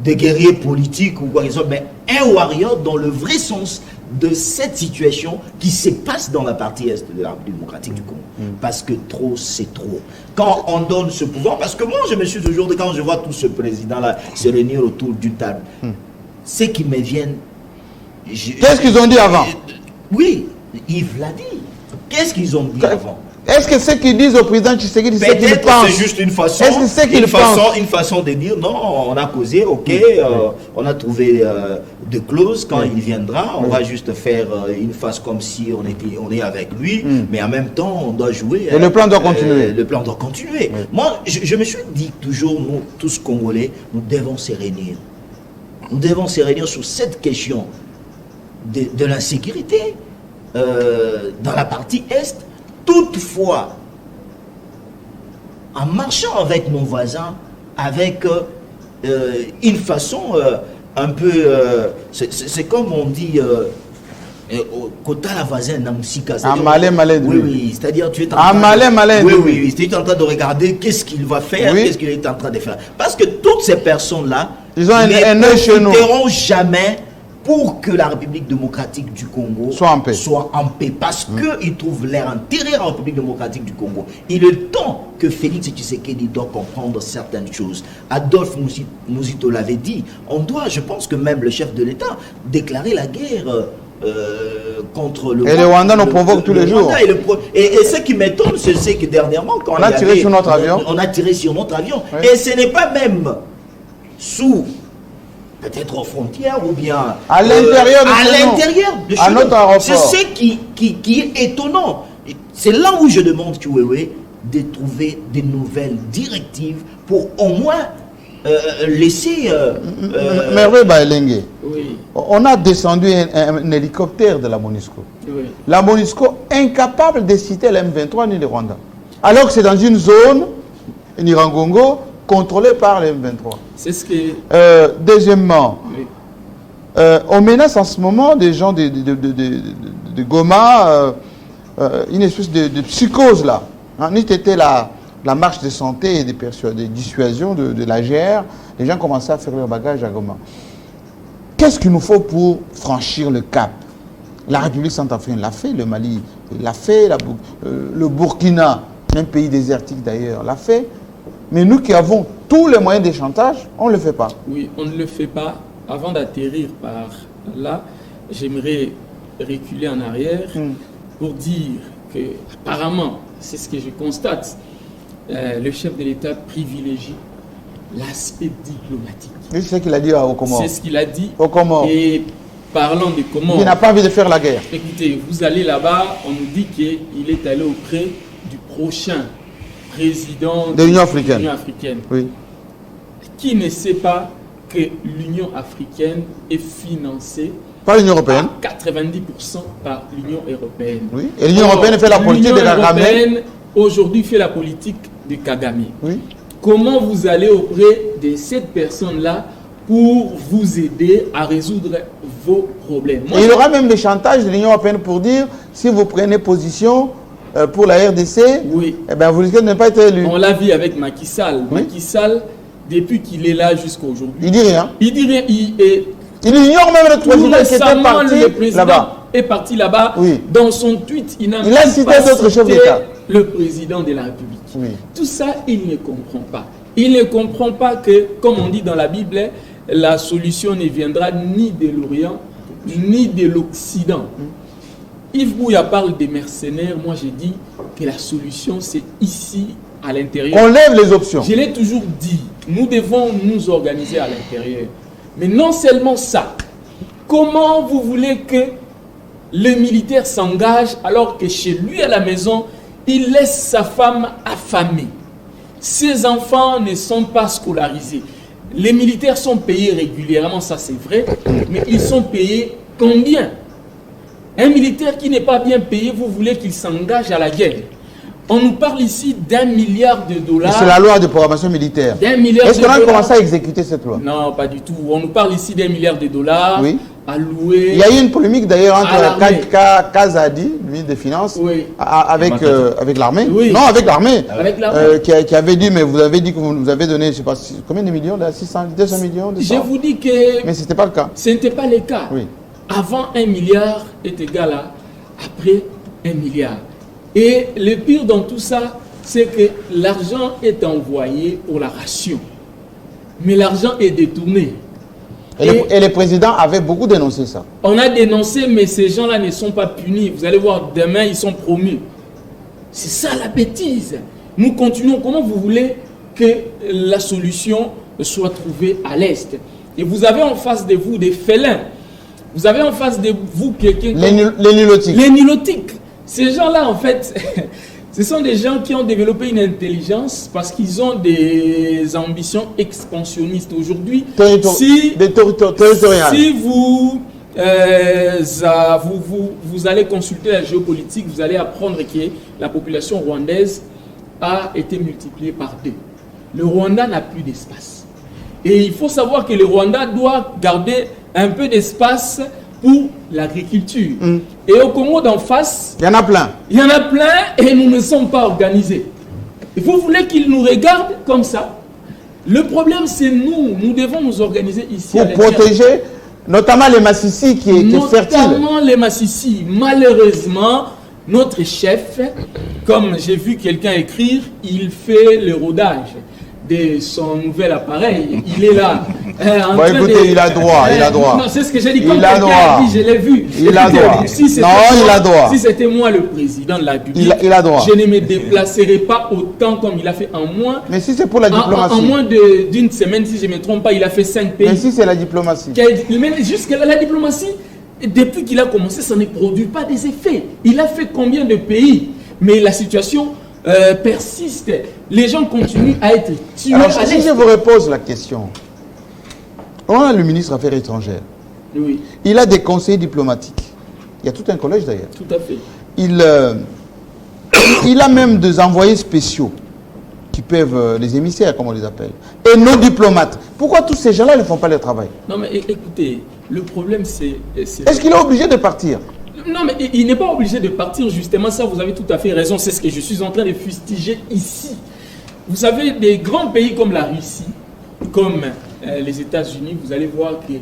de guerrier politique ou quoi que ce soit, mais un warrior dans le vrai sens de cette situation qui se passe dans la partie est de la République démocratique du Congo. Parce que trop, c'est trop. Quand on donne ce pouvoir, parce que moi, je me suis toujours dit, quand je vois tout ce président-là se réunir autour d'une table, ce qui me viennent... Qu'est-ce qu'ils ont dit avant? Oui, Yves l'a dit. Qu'est-ce qu'ils ont dit avant? Est-ce que ce qu'ils disent au président Tshisekedi, c'est ce qu'il pense? C'est juste une façon, est-ce que c'est qu'il pense? Une façon de dire non, on a causé, ok, on a trouvé des clauses, quand il viendra, on va juste faire une phase comme si on est avec lui, mais en même temps, on doit jouer. Et le plan doit continuer. Le plan doit continuer. Moi, je me suis dit toujours, nous, tous Congolais, nous devons se réunir. Nous devons se réunir sur cette question de l'insécurité dans la partie Est. Toutefois, en marchant avec nos voisins, avec une façon un peu... c'est comme on dit... Kota la voisine dans Moussika. Oui, c'est-à-dire tu es en train oui, tu es en train de regarder qu'est-ce qu'il va faire, qu'est-ce qu'il est en train de faire. Parce que toutes ces personnes-là ne profiteront jamais pour que la République démocratique du Congo soit en paix. Parce qu'ils trouvent leur intérêt en République démocratique du Congo. Il est temps que Félix Tshisekedi doit comprendre certaines choses. Adolphe Mouzito l'avait dit. On doit, je pense que même le chef de l'État, déclarer la guerre contre le Rwanda. Et le Rwanda nous provoque tous les jours. Et ce qui m'étonne, c'est que dernièrement, quand on a tiré sur notre avion. On a tiré sur notre avion. Oui. Et ce n'est pas même sous... peut-être aux frontières ou bien à l'intérieur de chez nous. C'est ce qui est étonnant. C'est là où je demande Kiwewe de trouver des nouvelles directives pour au moins laisser... Merveille Baelengue, on a descendu un hélicoptère de la MONUSCO. Oui. La MONUSCO incapable de citer le M23 ni le Rwanda. Alors que c'est dans une zone, Nirangongo, contrôlé par les M23. C'est ce que... deuxièmement, on menace en ce moment des gens de Goma, une espèce de psychose là. Hein, c'était la marche de santé et de dissuasion de la GR. Les gens commençaient à faire leur bagage à Goma. Qu'est-ce qu'il nous faut pour franchir le cap? La République centrafricaine l'a fait, le Mali l'a fait, le Burkina, un pays désertique d'ailleurs, l'a fait. Mais nous qui avons tous les moyens de chantage, on ne le fait pas. Oui, on ne le fait pas. Avant d'atterrir par là, j'aimerais reculer en arrière pour dire que, apparemment, c'est ce que je constate, le chef de l'État privilégie l'aspect diplomatique. Oui, c'est ce qu'il a dit au Comores. C'est ce qu'il a dit. Au Comores. Et parlant des Comores... Il n'a pas envie de faire la guerre. Écoutez, vous allez là-bas, on nous dit qu'il est allé auprès du prochain président de l'Union africaine. Oui. Qui ne sait pas que l'Union africaine est financée par l'Union européenne à 90% par l'Union européenne. Oui. Et l'Union européenne fait la politique de Kagame. L'Union européenne aujourd'hui fait la politique de Kagame. Oui. Comment vous allez auprès de cette personne-là pour vous aider à résoudre vos problèmes? Et il y aura même des chantages de l'Union européenne pour dire si vous prenez position pour la RDC, oui. Eh ben vous risquez de ne pas être élu. On l'a vu avec Macky Sall. Oui. Macky Sall, depuis qu'il est là jusqu'à aujourd'hui, il dit rien. Il dit rien. Il ignore même le président qui était parti là-bas. Est parti là-bas. Oui. Dans son tweet, il n'a cité d'autres chefs d'État. le président de la République. Oui. Tout ça, il ne comprend pas. Il ne comprend pas que, comme on dit dans la Bible, la solution ne viendra ni de l'Orient, ni de l'Occident. Yves Bouya parle des mercenaires. Moi, j'ai dit que la solution, c'est ici, à l'intérieur. On lève les options. Je l'ai toujours dit, nous devons nous organiser à l'intérieur. Mais non seulement ça, comment vous voulez que le militaire s'engage alors que chez lui à la maison, il laisse sa femme affamée. Ses enfants ne sont pas scolarisés. Les militaires sont payés régulièrement, ça c'est vrai, mais ils sont payés combien? Un militaire qui n'est pas bien payé, vous voulez qu'il s'engage à la guerre? On nous parle ici d'1 milliard de dollars. C'est la loi de programmation militaire. D'1 milliard de Est-ce qu'on a dollars. commencé à exécuter cette loi? Non, pas du tout. On nous parle ici d'1 milliard de dollars Oui. alloués. Il y a eu une polémique d'ailleurs à entre l'armée. Kazadi, ministre des Finances, Oui. avec l'armée. Oui. Non, avec l'armée. Avec l'armée. Qui avait dit, mais vous avez dit que vous nous avez donné, je sais pas, combien de millions là, 600, 200 millions de Je vous dis que Mais ce n'était pas le cas. ce n'était pas le cas. Oui. Avant 1 milliard est égal à après 1 milliard. Et le pire dans tout ça, c'est que l'argent est envoyé pour la ration. Mais l'argent est détourné. Et le président avait beaucoup dénoncé ça. On a dénoncé, mais ces gens-là ne sont pas punis. Vous allez voir, demain, ils sont promus. C'est ça la bêtise. Nous continuons. Comment vous voulez que la solution soit trouvée à l'Est? Et vous avez en face de vous des félins. Vous avez en face de vous quelqu'un... Les nilotiques. Les nilotiques. Ces gens-là, en fait, ce sont des gens qui ont développé une intelligence parce qu'ils ont des ambitions expansionnistes. Aujourd'hui, si vous, vous allez consulter la géopolitique, vous allez apprendre que la population rwandaise a été multipliée par 2. Le Rwanda n'a plus d'espace. Et il faut savoir que le Rwanda doit garder un peu d'espace pour l'agriculture. Et au Congo d'en face, il y en a plein. Il y en a plein et nous ne sommes pas organisés. Et vous voulez qu'ils nous regardent comme ça? Le problème, c'est nous. Nous devons nous organiser ici. Pour protéger, notamment les Massissi qui est fertile. Notamment les Massissi. Malheureusement, notre chef, comme j'ai vu quelqu'un écrire, il fait le rodage de son nouvel appareil. Il est là. Bon, écoutez, il a droit, il a droit. Non, c'est ce que j'ai dit. Quand il a droit. A dit, je l'ai vu. Il a droit. Si non, il a droit. Si c'était moi le président de la République, il a droit. Je ne me déplacerai pas autant comme il a fait en moins. Mais si c'est pour la diplomatie. En moins d'une semaine, si je ne me trompe pas, il a fait 5 pays. Mais si c'est la diplomatie. Mais jusqu'à la diplomatie, depuis qu'il a commencé, ça ne produit pas des effets. Il a fait combien de pays? Mais la situation persiste. Les gens continuent à être tués. Alors, si je vous repose la question, on a le ministre des Affaires étrangères. Oui. Il a des conseillers diplomatiques. Il y a tout un collège d'ailleurs. Tout à fait. Il a même des envoyés spéciaux qui peuvent, les émissaires comme on les appelle, et nos diplomates. Pourquoi tous ces gens-là ne font pas leur travail? Non mais écoutez, le problème c'est... Est-ce qu'il est obligé de partir? Non, mais il n'est pas obligé de partir, justement, ça, vous avez tout à fait raison, c'est ce que je suis en train de fustiger ici. Vous savez, des grands pays comme la Russie, comme les États-Unis, vous allez voir que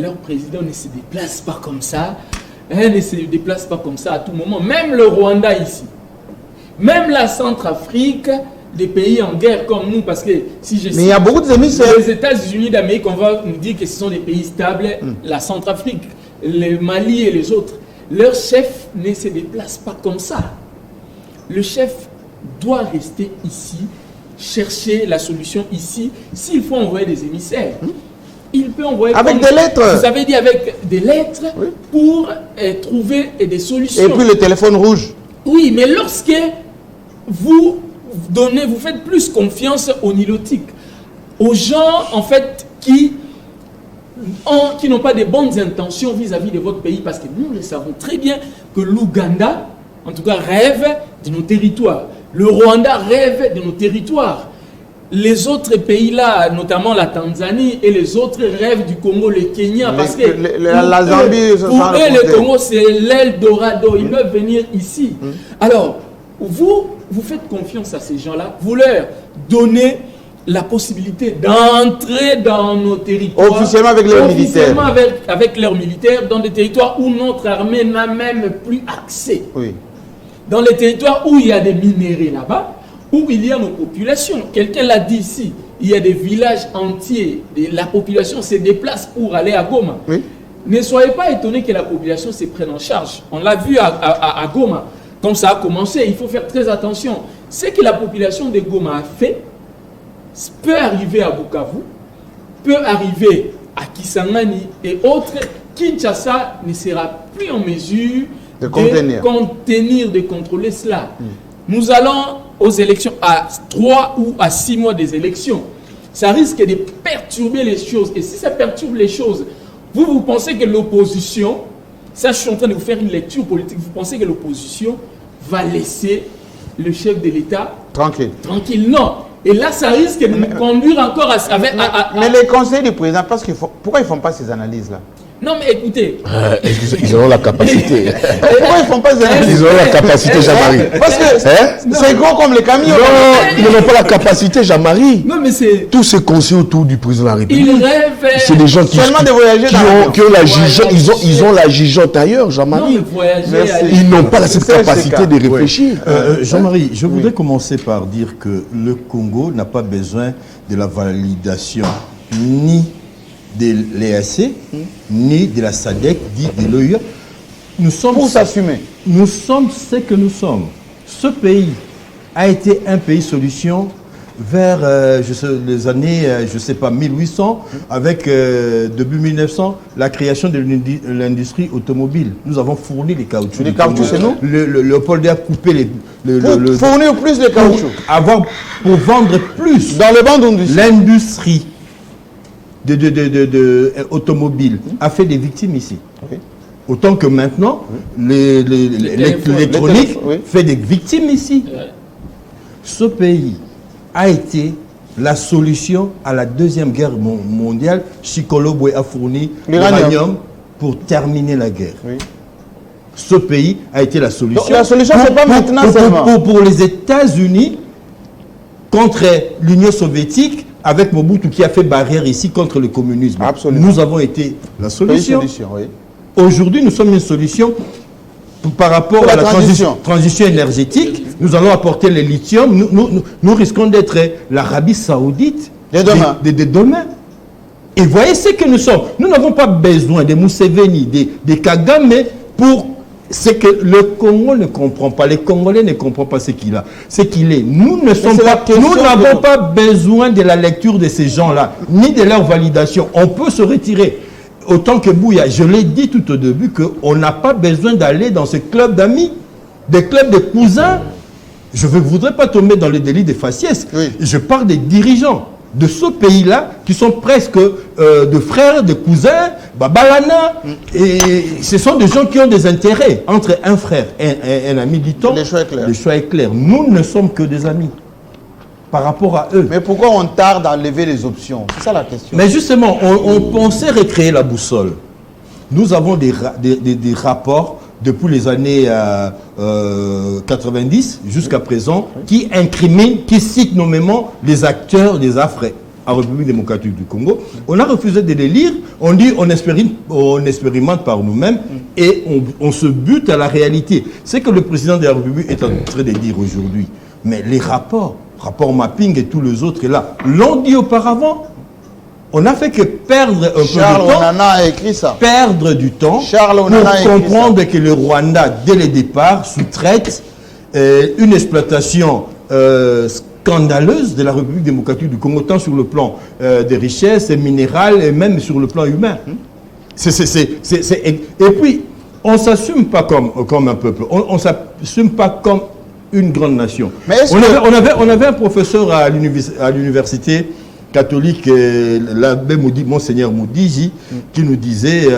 leur président ne se déplace pas comme ça, ne se déplace pas comme ça à tout moment, même le Rwanda ici, même la Centrafrique, des pays en guerre comme nous, parce que si je mais il y a beaucoup d'émissaires. Les États-Unis d'Amérique, on va nous dire que ce sont des pays stables, la Centrafrique, le Mali et les autres, leur chef ne se déplace pas comme ça. Le chef doit rester ici, chercher la solution ici. S'il faut envoyer des émissaires, il peut envoyer... Avec des lettres. Vous avez dit avec des lettres pour trouver des solutions. Et puis le téléphone rouge. Oui, mais lorsque vous faites plus confiance aux nilotiques, aux gens en fait qui n'ont pas de bonnes intentions vis-à-vis de votre pays, parce que nous le savons très bien que l'Ouganda, en tout cas, rêve de nos territoires. Le Rwanda rêve de nos territoires. Les autres pays-là, notamment la Tanzanie et les autres rêvent du Congo, le Kenya, parce que la Zambie, pour eux, le Congo, c'est l'Eldorado. Ils peuvent venir ici. Alors, vous faites confiance à ces gens-là, vous leur donnez la possibilité d'entrer dans nos territoires. Officiellement avec leurs militaires. Officiellement avec leurs militaires, dans des territoires où notre armée n'a même plus accès. Oui. dans les territoires où il y a des minéraux là-bas, où il y a nos populations. Quelqu'un l'a dit ici, il y a des villages entiers, la population se déplace pour aller à Goma. Oui. Ne soyez pas étonnés que la population se prenne en charge. On l'a vu à Goma, comme ça a commencé, il faut faire très attention. Ce que la population de Goma a fait peut arriver à Bukavu, peut arriver à Kisangani et autres. Kinshasa ne sera plus en mesure de contenir, de contrôler cela. Nous allons aux élections à 3 ou à 6 mois des élections. Ça risque de perturber les choses. Et si ça perturbe les choses, vous pensez que l'opposition, ça je suis en train de vous faire une lecture politique, vous pensez que l'opposition va laisser le chef de l'État tranquille? Non. Et là, ça risque de nous conduire encore à... Mais les conseils du président, pourquoi ils ne font pas ces analyses-là? Non, mais écoutez... Ils ont la capacité. Pourquoi ils ne font pas ces analyses? Ils ont la capacité, Jean-Marie. Parce que c'est gros comme les camions. Non, ils n'ont pas la capacité, Jean-Marie. Non, mais c'est... Tous ces conseils autour du président de la République. Ils rêvent... C'est des gens qui ont la jugeote. Ils ont la jugeote ailleurs, Jean-Marie. Ils n'ont pas cette capacité de réfléchir. Jean-Marie, je voudrais commencer par dire que le Congo n'a pas besoin de la validation ni de l'EAC, ni de la SADC, ni de l'OUA. Nous sommes pour s'assumer. Nous sommes ce que nous sommes. Ce pays a été un pays solution vers les années, 1800, avec début 1900, la création de l'industrie automobile. Nous avons fourni les caoutchoucs. Les caoutchoucs, c'est nous? Léopold a coupé fournir plus de caoutchoucs. Pour vendre plus. Dans le banc l'industrie automobile a fait des victimes ici. Okay. Autant que maintenant, l'électronique fait des victimes ici. Ce pays a été la solution à la Deuxième Guerre mondiale. Chikolobwe a fourni l'uranium pour terminer la guerre. Oui. Ce pays a été la solution. Donc, la solution, c'est pas maintenant seulement. Pour les États-Unis contre l'Union soviétique, avec Mobutu qui a fait barrière ici contre le communisme. Absolument. Nous avons été la solution. Oui. Aujourd'hui, nous sommes une solution par rapport à la transition énergétique. Nous allons apporter le lithium. Nous risquons d'être l'Arabie Saoudite de demain. Et voyez ce que nous sommes. Nous n'avons pas besoin de Museveni, de Kagame pour ce que le Congo ne comprend pas. Les Congolais ne comprennent pas ce qu'il a. Ce qu'il est. Nous n'avons pas besoin de la lecture de ces gens-là, ni de leur validation. On peut se retirer. Autant que Bouya, je l'ai dit tout au début, qu'on n'a pas besoin d'aller dans ce club d'amis, des clubs de cousins. Je ne voudrais pas tomber dans le délit de faciès. Oui. Je parle des dirigeants de ce pays-là, qui sont presque de frères, de cousins, Babalana. Et ce sont des gens qui ont des intérêts entre un frère et un ami, dit-on. Le choix est clair. Le choix est clair. Nous ne sommes que des amis par rapport à eux. Mais pourquoi on tarde à enlever les options? C'est ça la question. Mais justement, on pensait recréer la boussole. Nous avons des rapports depuis les années 90 jusqu'à présent qui incriminent, qui citent nommément les acteurs des affres en République démocratique du Congo. On a refusé de les lire. On dit on expérimente par nous-mêmes et on se bute à la réalité. C'est que le président de la République est en train de dire aujourd'hui. Mais les rapport mapping et tous les autres là, l'ont dit auparavant. On a fait que perdre un peu de temps. Charles Onana a écrit ça. Perdre du temps pour comprendre que le Rwanda, dès le départ, sous-traite une exploitation scandaleuse de la République démocratique du Congo, tant sur le plan des richesses minérales et même sur le plan humain. Et puis, on ne s'assume pas comme un peuple. On ne s'assume pas comme une grande nation. On avait un professeur à l'université catholique, l'abbé Monseigneur Moudiji, qui nous disait,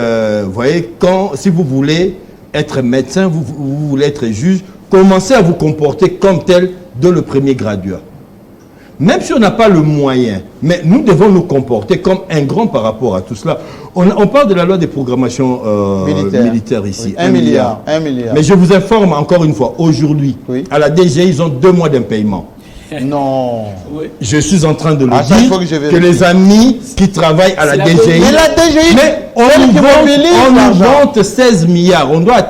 voyez, si vous voulez être médecin, vous voulez être juge, commencez à vous comporter comme tel de le premier graduat. Même si on n'a pas le moyen, mais nous devons nous comporter comme un grand par rapport à tout cela. On parle de la loi de programmation militaire ici. Oui, 1 milliard. Mais je vous informe encore une fois, aujourd'hui, à la DGI, ils ont 2 mois d'impayement. Non. Je suis en train de le dire que les amis qui travaillent à la DGI, mais on nous vante 16 milliards. On doit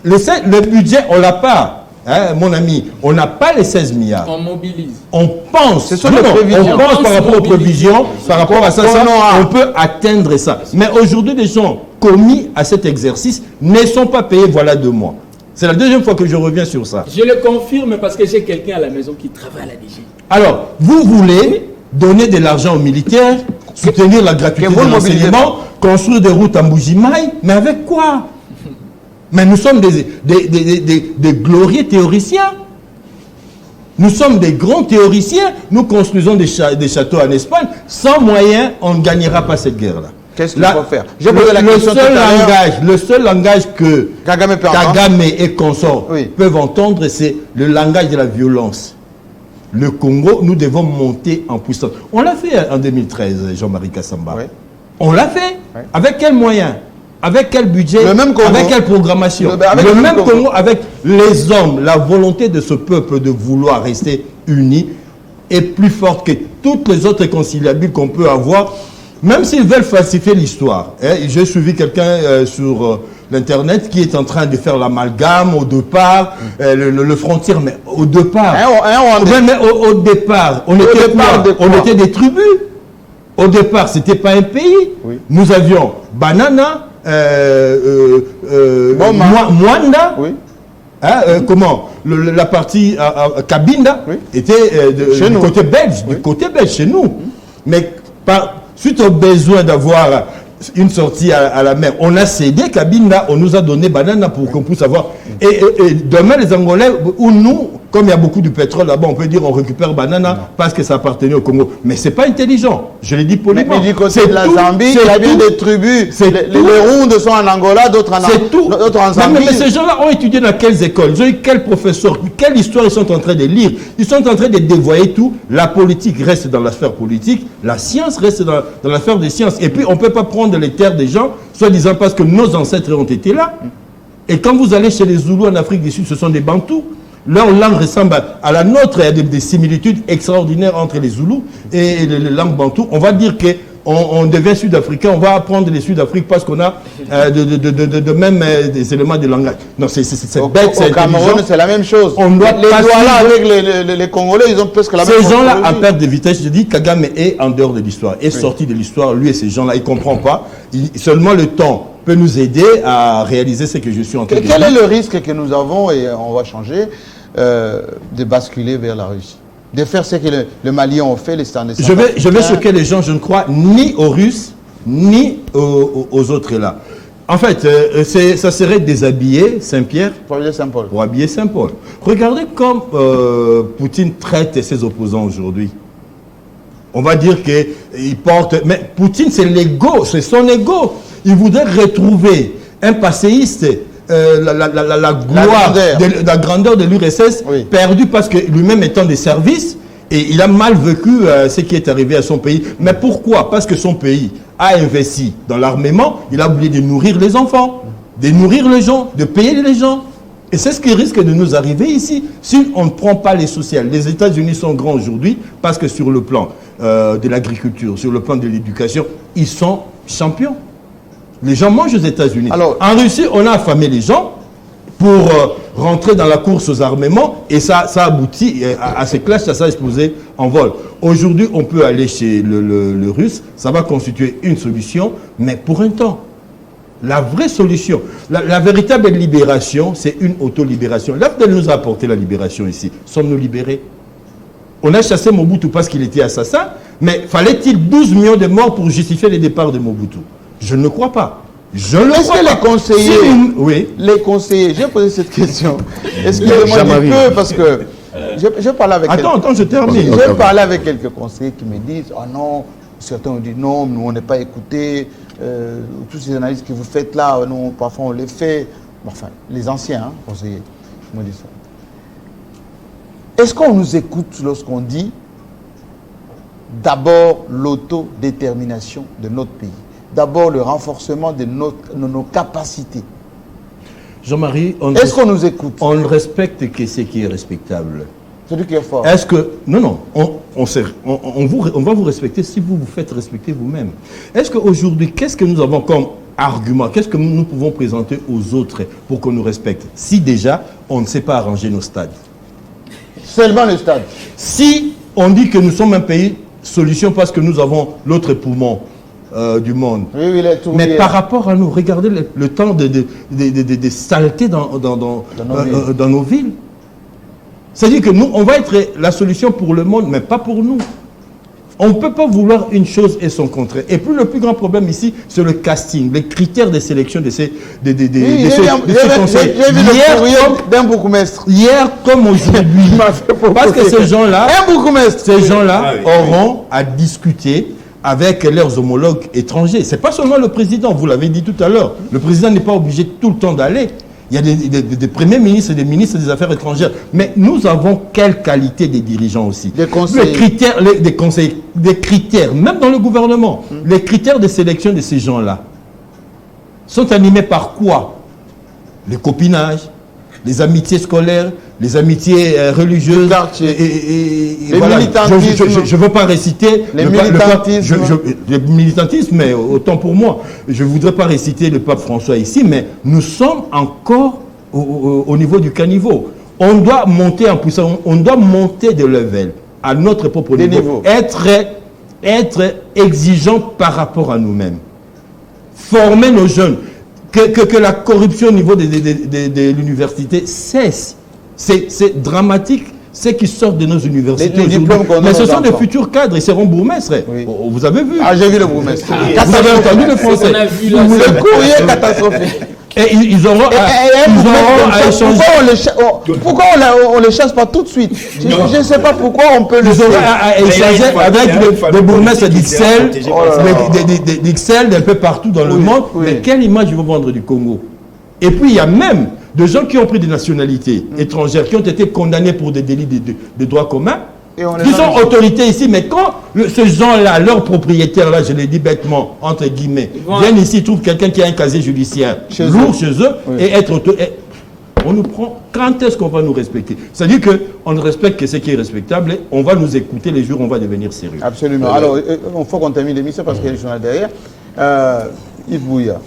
le budget, on l'a pas. hein, mon ami, on n'a pas les 16 milliards. On mobilise. On pense, Ce sont les prévisions. on pense par rapport aux prévisions, par rapport à ça, On on peut atteindre ça. Mais aujourd'hui, les gens commis à cet exercice ne sont pas payés voilà 2 mois. C'est la deuxième fois que je reviens sur ça. Je le confirme parce que j'ai quelqu'un à la maison qui travaille à la DG. Alors, vous voulez donner de l'argent aux militaires, soutenir la gratuité de l'enseignement, construire des routes en Bujimaï, mais avec quoi? Mais nous sommes des glorieux théoriciens. Nous sommes des grands théoriciens. Nous construisons des châteaux en Espagne. Sans moyens, on ne gagnera pas cette guerre-là. Qu'est-ce qu'il faut faire? Le seul langage que Kagame et consorts peuvent entendre, c'est le langage de la violence. Le Congo, nous devons monter en puissance. On l'a fait en 2013, Jean-Marie Kassamba. Oui. On l'a fait. Oui. Avec quels moyens? Avec quel budget? Le même Congo. Avec quelle programmation? Le même Congo, avec les hommes, la volonté de ce peuple de vouloir rester uni est plus forte que toutes les autres conciliabules qu'on peut avoir. Même s'ils veulent falsifier l'histoire. Hein, j'ai suivi quelqu'un sur l'Internet qui est en train de faire l'amalgame au départ, le frontière, mais au départ. Au départ, on était des tribus. Au départ, ce n'était pas un pays. Oui. Nous avions Banana, Mwanda, oui. Comment la partie Kabinda était du côté belge, du côté belge chez nous. Mais suite au besoin d'avoir une sortie à la mer, on a cédé Kabinda, on nous a donné Banana pour qu'on puisse avoir. Et demain, les Angolais, ou nous, comme il y a beaucoup de pétrole là-bas, on peut dire on récupère Banana parce que ça appartenait au Congo. Mais c'est pas intelligent. Je l'ai dit poliment. Mais du côté de la Zambie, il y a bien des tribus. Les Rondes sont en Angola, d'autres en Zambie. Mais ces gens-là ont étudié dans quelles écoles? Ils ont eu quels professeurs? Quelle histoire ils sont en train de lire? Ils sont en train de dévoyer tout. La politique reste dans la sphère politique. La science reste dans la sphère des sciences. Et puis, on ne peut pas prendre les terres des gens, soi-disant parce que nos ancêtres ont été là. Et quand vous allez chez les Zoulous en Afrique du Sud, ce sont des Bantous. Leur langue ressemble à la nôtre. Il y a des similitudes extraordinaires entre les Zoulous et les langues Bantous. On va dire qu'on devient sud-africain, on va apprendre les Sud-Afrique parce qu'on a de même des éléments de langage. Non, c'est bête, c'est au Cameroun, c'est la même chose. On doit les Douala avec les Congolais, ils ont presque la même chose. Ces gens-là, à perte de vitesse, je dis, Kagame est en dehors de l'histoire, est sorti de l'histoire, lui et ces gens-là, il ne comprend pas. Seulement le temps peut nous aider à réaliser ce que je suis en train de dire. Quel est le risque que nous avons, et on va changer, de basculer vers la Russie, de faire ce que les Maliens ont fait, les Standards. Je vais choquer les gens, je ne crois ni aux Russes, ni aux autres là. En fait, ça serait déshabiller Saint-Pierre pour habiller Saint-Paul. Pour habiller Saint-Paul. Regardez comme Poutine traite ses opposants aujourd'hui. On va dire qu'il porte... Mais Poutine, c'est l'ego, c'est son ego. Il voudrait retrouver un passéiste, la gloire, la grandeur de l'URSS, oui, perdue parce que lui-même étant des services, et il a mal vécu ce qui est arrivé à son pays. Mais pourquoi? Parce que son pays a investi dans l'armement, il a oublié de nourrir les enfants, de nourrir les gens, de payer les gens. Et c'est ce qui risque de nous arriver ici, si on ne prend pas les sociales. Les États-Unis sont grands aujourd'hui parce que sur le plan de l'agriculture, sur le plan de l'éducation, ils sont champions. Les gens mangent aux États-Unis. En Russie, on a affamé les gens pour rentrer dans la course aux armements et ça aboutit à ces clashs, ça s'est explosé en vol. Aujourd'hui, on peut aller chez le Russe, ça va constituer une solution, mais pour un temps. La vraie solution, la véritable libération, c'est une auto-libération. L'AFDEL nous a apporté la libération ici. Sommes-nous libérés? On a chassé Mobutu parce qu'il était assassin, mais fallait-il 12 millions de morts pour justifier le départ de Mobutu? Je ne crois pas. Je ne crois pas. Les conseillers, oui. Les conseillers, j'ai posé cette question. Excusez-moi un peu parce que je parlais avec... Attends, je termine. J'ai parlé avec quelques conseillers qui me disent, oh non, certains ont dit non, nous on n'est pas écoutés, toutes ces analyses que vous faites là, nous parfois on les fait. Enfin, les anciens conseillers me disent ça. Est-ce qu'on nous écoute lorsqu'on dit d'abord l'autodétermination de notre pays? D'abord, le renforcement de nos capacités. Jean-Marie, est-ce qu'on nous écoute? On ne respecte que ce qui est respectable. Celui qui est fort. Est-ce que... Non, on va vous respecter si vous vous faites respecter vous-même. Est-ce qu'aujourd'hui, qu'est-ce que nous avons comme argument? Qu'est-ce que nous pouvons présenter aux autres pour qu'on nous respecte? Si déjà, on ne sait pas arranger nos stades. Seulement le stade. Si on dit que nous sommes un pays solution parce que nous avons l'autre poumon du monde. Oui, oui, mais par rapport à nous, regardez le temps de saleté dans nos villes. C'est-à-dire que nous, on va être la solution pour le monde, mais pas pour nous. On ne peut pas vouloir une chose et son contraire. Et puis le plus grand problème ici, c'est le casting, les critères de sélection de ces conseils. J'ai vu le courrier d'un bourgmestre. Hier comme aujourd'hui. Parce que ces gens-là auront à discuter avec leurs homologues étrangers. Ce n'est pas seulement le président, vous l'avez dit tout à l'heure. Le président n'est pas obligé tout le temps d'aller. Il y a des premiers ministres et des ministres des Affaires étrangères. Mais nous avons quelle qualité des dirigeants aussi? Des conseillers. Des critères, même dans le gouvernement. Les critères de sélection de ces gens-là sont animés par quoi? Le copinage, les amitiés scolaires, les amitiés religieuses. Et voilà. Je ne veux pas réciter le militantisme, mais autant pour moi. Je ne voudrais pas réciter le pape François ici, mais nous sommes encore au niveau du caniveau. On doit monter en puissance, on doit monter de level à notre propre niveau. Être exigeant par rapport à nous-mêmes. Former nos jeunes. Que la corruption au niveau de l'université cesse. C'est dramatique, ce qui sort de nos universités aujourd'hui. Mais ce sont des futurs cadres, ils seront bourgmestres. Oui. Vous avez vu? Ah, j'ai vu le bourgmestre. Vous avez entendu le français. Le courrier catastrophique. Et ils auront à échanger. Pourquoi on ne les chasse pas tout de suite? Je ne sais pas pourquoi on peut le faire. Ils auront à échanger avec des bourgmestres d'Ixelles, d'un peu partout dans le monde. Mais quelle image ils vont vendre du Congo? Et puis il y a même des gens qui ont pris des nationalités étrangères, qui ont été condamnés pour des délits de droit commun, qui sont autorités ici, mais quand ces gens-là, leurs propriétaires-là, je l'ai dit bêtement, entre guillemets, viennent ici, trouvent quelqu'un qui a un casier judiciaire lourd chez eux, et être on nous prend, quand est-ce qu'on va nous respecter? C'est-à-dire qu'on ne respecte que ce qui est respectable, et on va nous écouter les jours où on va devenir sérieux. Absolument. Alors, il faut qu'on termine l'émission parce qu'il y a des journalistes derrière. Yves Bouya,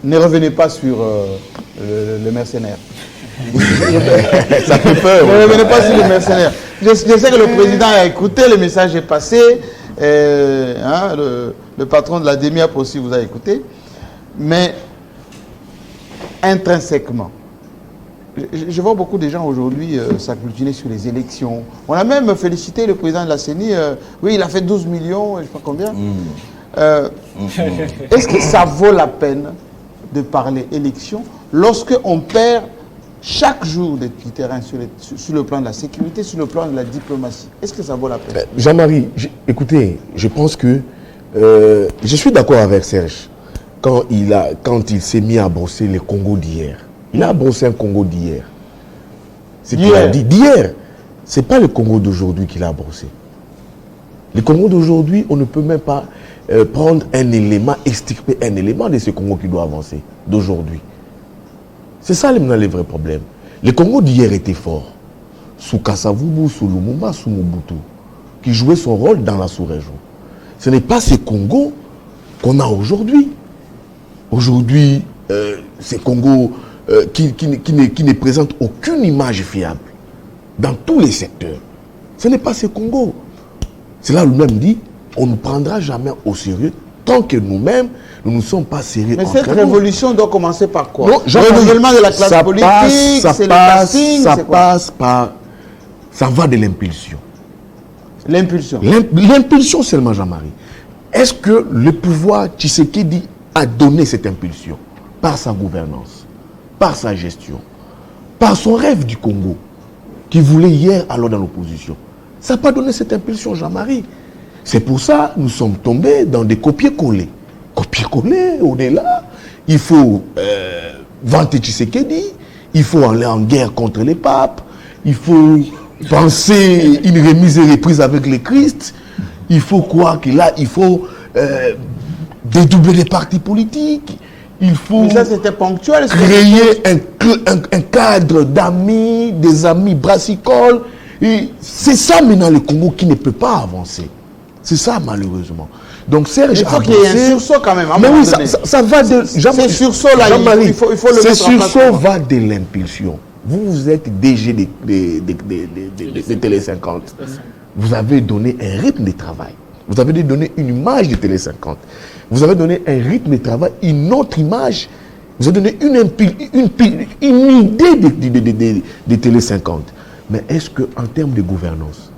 ne revenez pas sur le mercenaire. Ça fait peur. Ne revenez pas sur le mercenaire. Je sais que le président a écouté, le message est passé. Le patron de la DEMIAP aussi vous a écouté. Mais intrinsèquement, je vois beaucoup de gens aujourd'hui s'agglutiner sur les élections. On a même félicité le président de la CENI. Oui, il a fait 12 millions, je ne sais pas combien. Est-ce que ça vaut la peine de parler élection lorsque on perd chaque jour du terrain sur le plan de la sécurité, sur le plan de la diplomatie? Est-ce que ça vaut la peine? Jean-Marie, écoutez, je pense que je suis d'accord avec Serge quand il s'est mis à brosser le Congo d'hier. Il a brossé un Congo d'hier. C'est qu'il a dit d'hier. Ce n'est pas le Congo d'aujourd'hui qu'il a brossé. Le Congo d'aujourd'hui, on ne peut même pas prendre un élément, extirper un élément de ce Congo qui doit avancer, d'aujourd'hui. C'est ça maintenant le vrai problème. Le Congo d'hier était fort. Sous Kasavubu, sous Lumumba, sous Mobutu, qui jouait son rôle dans la sous-région. Ce n'est pas ce Congo qu'on a aujourd'hui. Aujourd'hui, ce Congo qui ne présente aucune image fiable dans tous les secteurs. Ce n'est pas ce Congo. C'est là lui-même dit, on ne prendra jamais au sérieux tant que nous-mêmes, nous ne sommes pas sérieux. Mais cette révolution doit commencer par quoi? Non, le renouvellement de la classe politique, c'est le casting, ça passe par... Ça va de l'impulsion. L'impulsion. L'impulsion seulement, Jean-Marie. Est-ce que le pouvoir Tshisekedi a donné cette impulsion par sa gouvernance, par sa gestion, par son rêve du Congo, qui voulait hier alors dans l'opposition? Ça n'a pas donné cette impulsion, Jean-Marie. C'est pour ça que nous sommes tombés dans des copier-coller. Copier-coller, on est là. Il faut vanter Tshisekedi, il faut aller en guerre contre les papes, il faut penser une remise et reprise avec le Christ, il faut quoi que là, il faut dédoubler les partis politiques, il faut ça, c'était ponctuel, créer un cadre d'amis, des amis brassicoles. C'est ça maintenant le Congo qui ne peut pas avancer. C'est ça malheureusement. Donc Serge, il faut qu'il y ait un sursaut quand même. Mais oui, ça va de... Ce sursaut là, il faut le mettre en place. Ce sursaut va de l'impulsion. Vous êtes DG de Télé 50. Vous avez donné un rythme de travail. Vous avez donné une image de Télé 50. Vous avez donné un rythme de travail, une autre image. Vous avez donné une idée de Télé 50. Mais est-ce qu'en termes de gouvernance,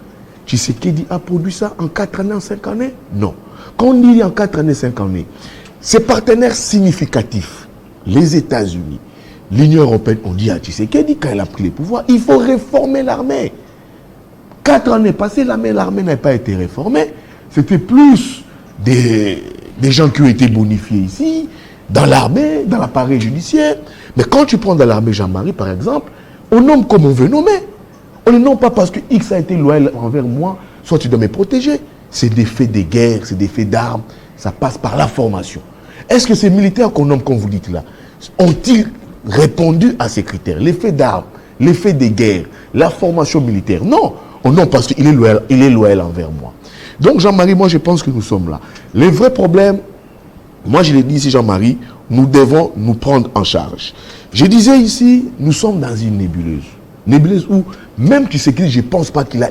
Tshisekedi a produit ça en 4 années, en 5 années? Non. Quand on dit en 4 années, 5 années, ses partenaires significatifs, les États-Unis, l'Union européenne, ont dit à Tshisekedi, quand il a pris les pouvoirs, il faut réformer l'armée. 4 années passées, l'armée n'a pas été réformée. C'était plus des gens qui ont été bonifiés ici, dans l'armée, dans l'appareil judiciaire. Mais quand tu prends dans l'armée Jean-Marie, par exemple, on nomme comme on veut nommer. On ne nomme pas parce que X a été loyal envers moi, soit tu dois me protéger. C'est des faits de guerre, c'est des faits d'armes, ça passe par la formation. Est-ce que ces militaires qu'on nomme, comme vous dites là, ont-ils répondu à ces critères? Les faits d'armes, les faits de guerre, la formation militaire? Non, on nomme parce qu'il est loyal envers moi. Donc Jean-Marie, moi je pense que nous sommes là. Les vrais problèmes, moi je l'ai dit ici Jean-Marie, nous devons nous prendre en charge. Je disais ici, nous sommes dans une nébuleuse. Nébuleuse où, même tu sais que je ne pense pas qu'il a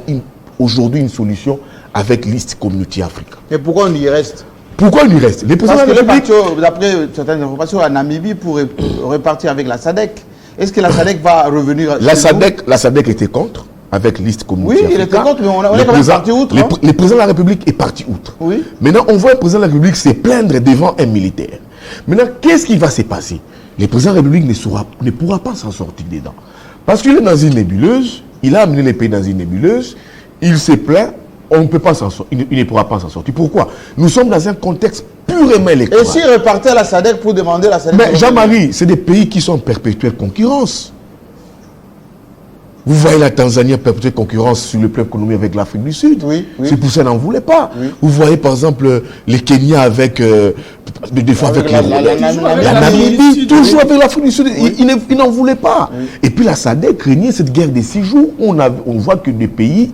aujourd'hui une solution avec l'East Community Africa. Et pourquoi on y reste? Pourquoi on y reste? Les Parce que d'après certaines informations, la Namibie pourrait repartir avec la SADC. Est-ce que la SADC va revenir? La SADC était contre avec l'East Community Africa. Oui, il était contre, mais on est quand même parti outre. Le président de la République est parti outre. Oui. Maintenant, on voit le président de la République se plaindre devant un militaire. Maintenant, qu'est-ce qui va se passer? Le président de la République ne pourra pas s'en sortir dedans. Parce qu'il est dans une nébuleuse, il a amené les pays dans une nébuleuse, il se plaint, on ne peut pas s'en sortir, il ne pourra pas s'en sortir. Pourquoi? Nous sommes dans un contexte purement électoral. Et s'il repartait à la SADC pour demander la SADC? Mais Jean-Marie, c'est des pays qui sont en perpétuelle concurrence. Vous voyez la Tanzanie en perpétuelle concurrence sur le plan économique avec l'Afrique du Sud. Oui, oui. C'est pour ça qu'elle n'en voulait pas. Oui. Vous voyez par exemple les Kenya avec des fois avec la Namibie, toujours avec l'Afrique du Sud. Oui. Ils n'en voulaient pas. Oui. Et puis la SADC craignait cette guerre des 6 jours. On voit que des pays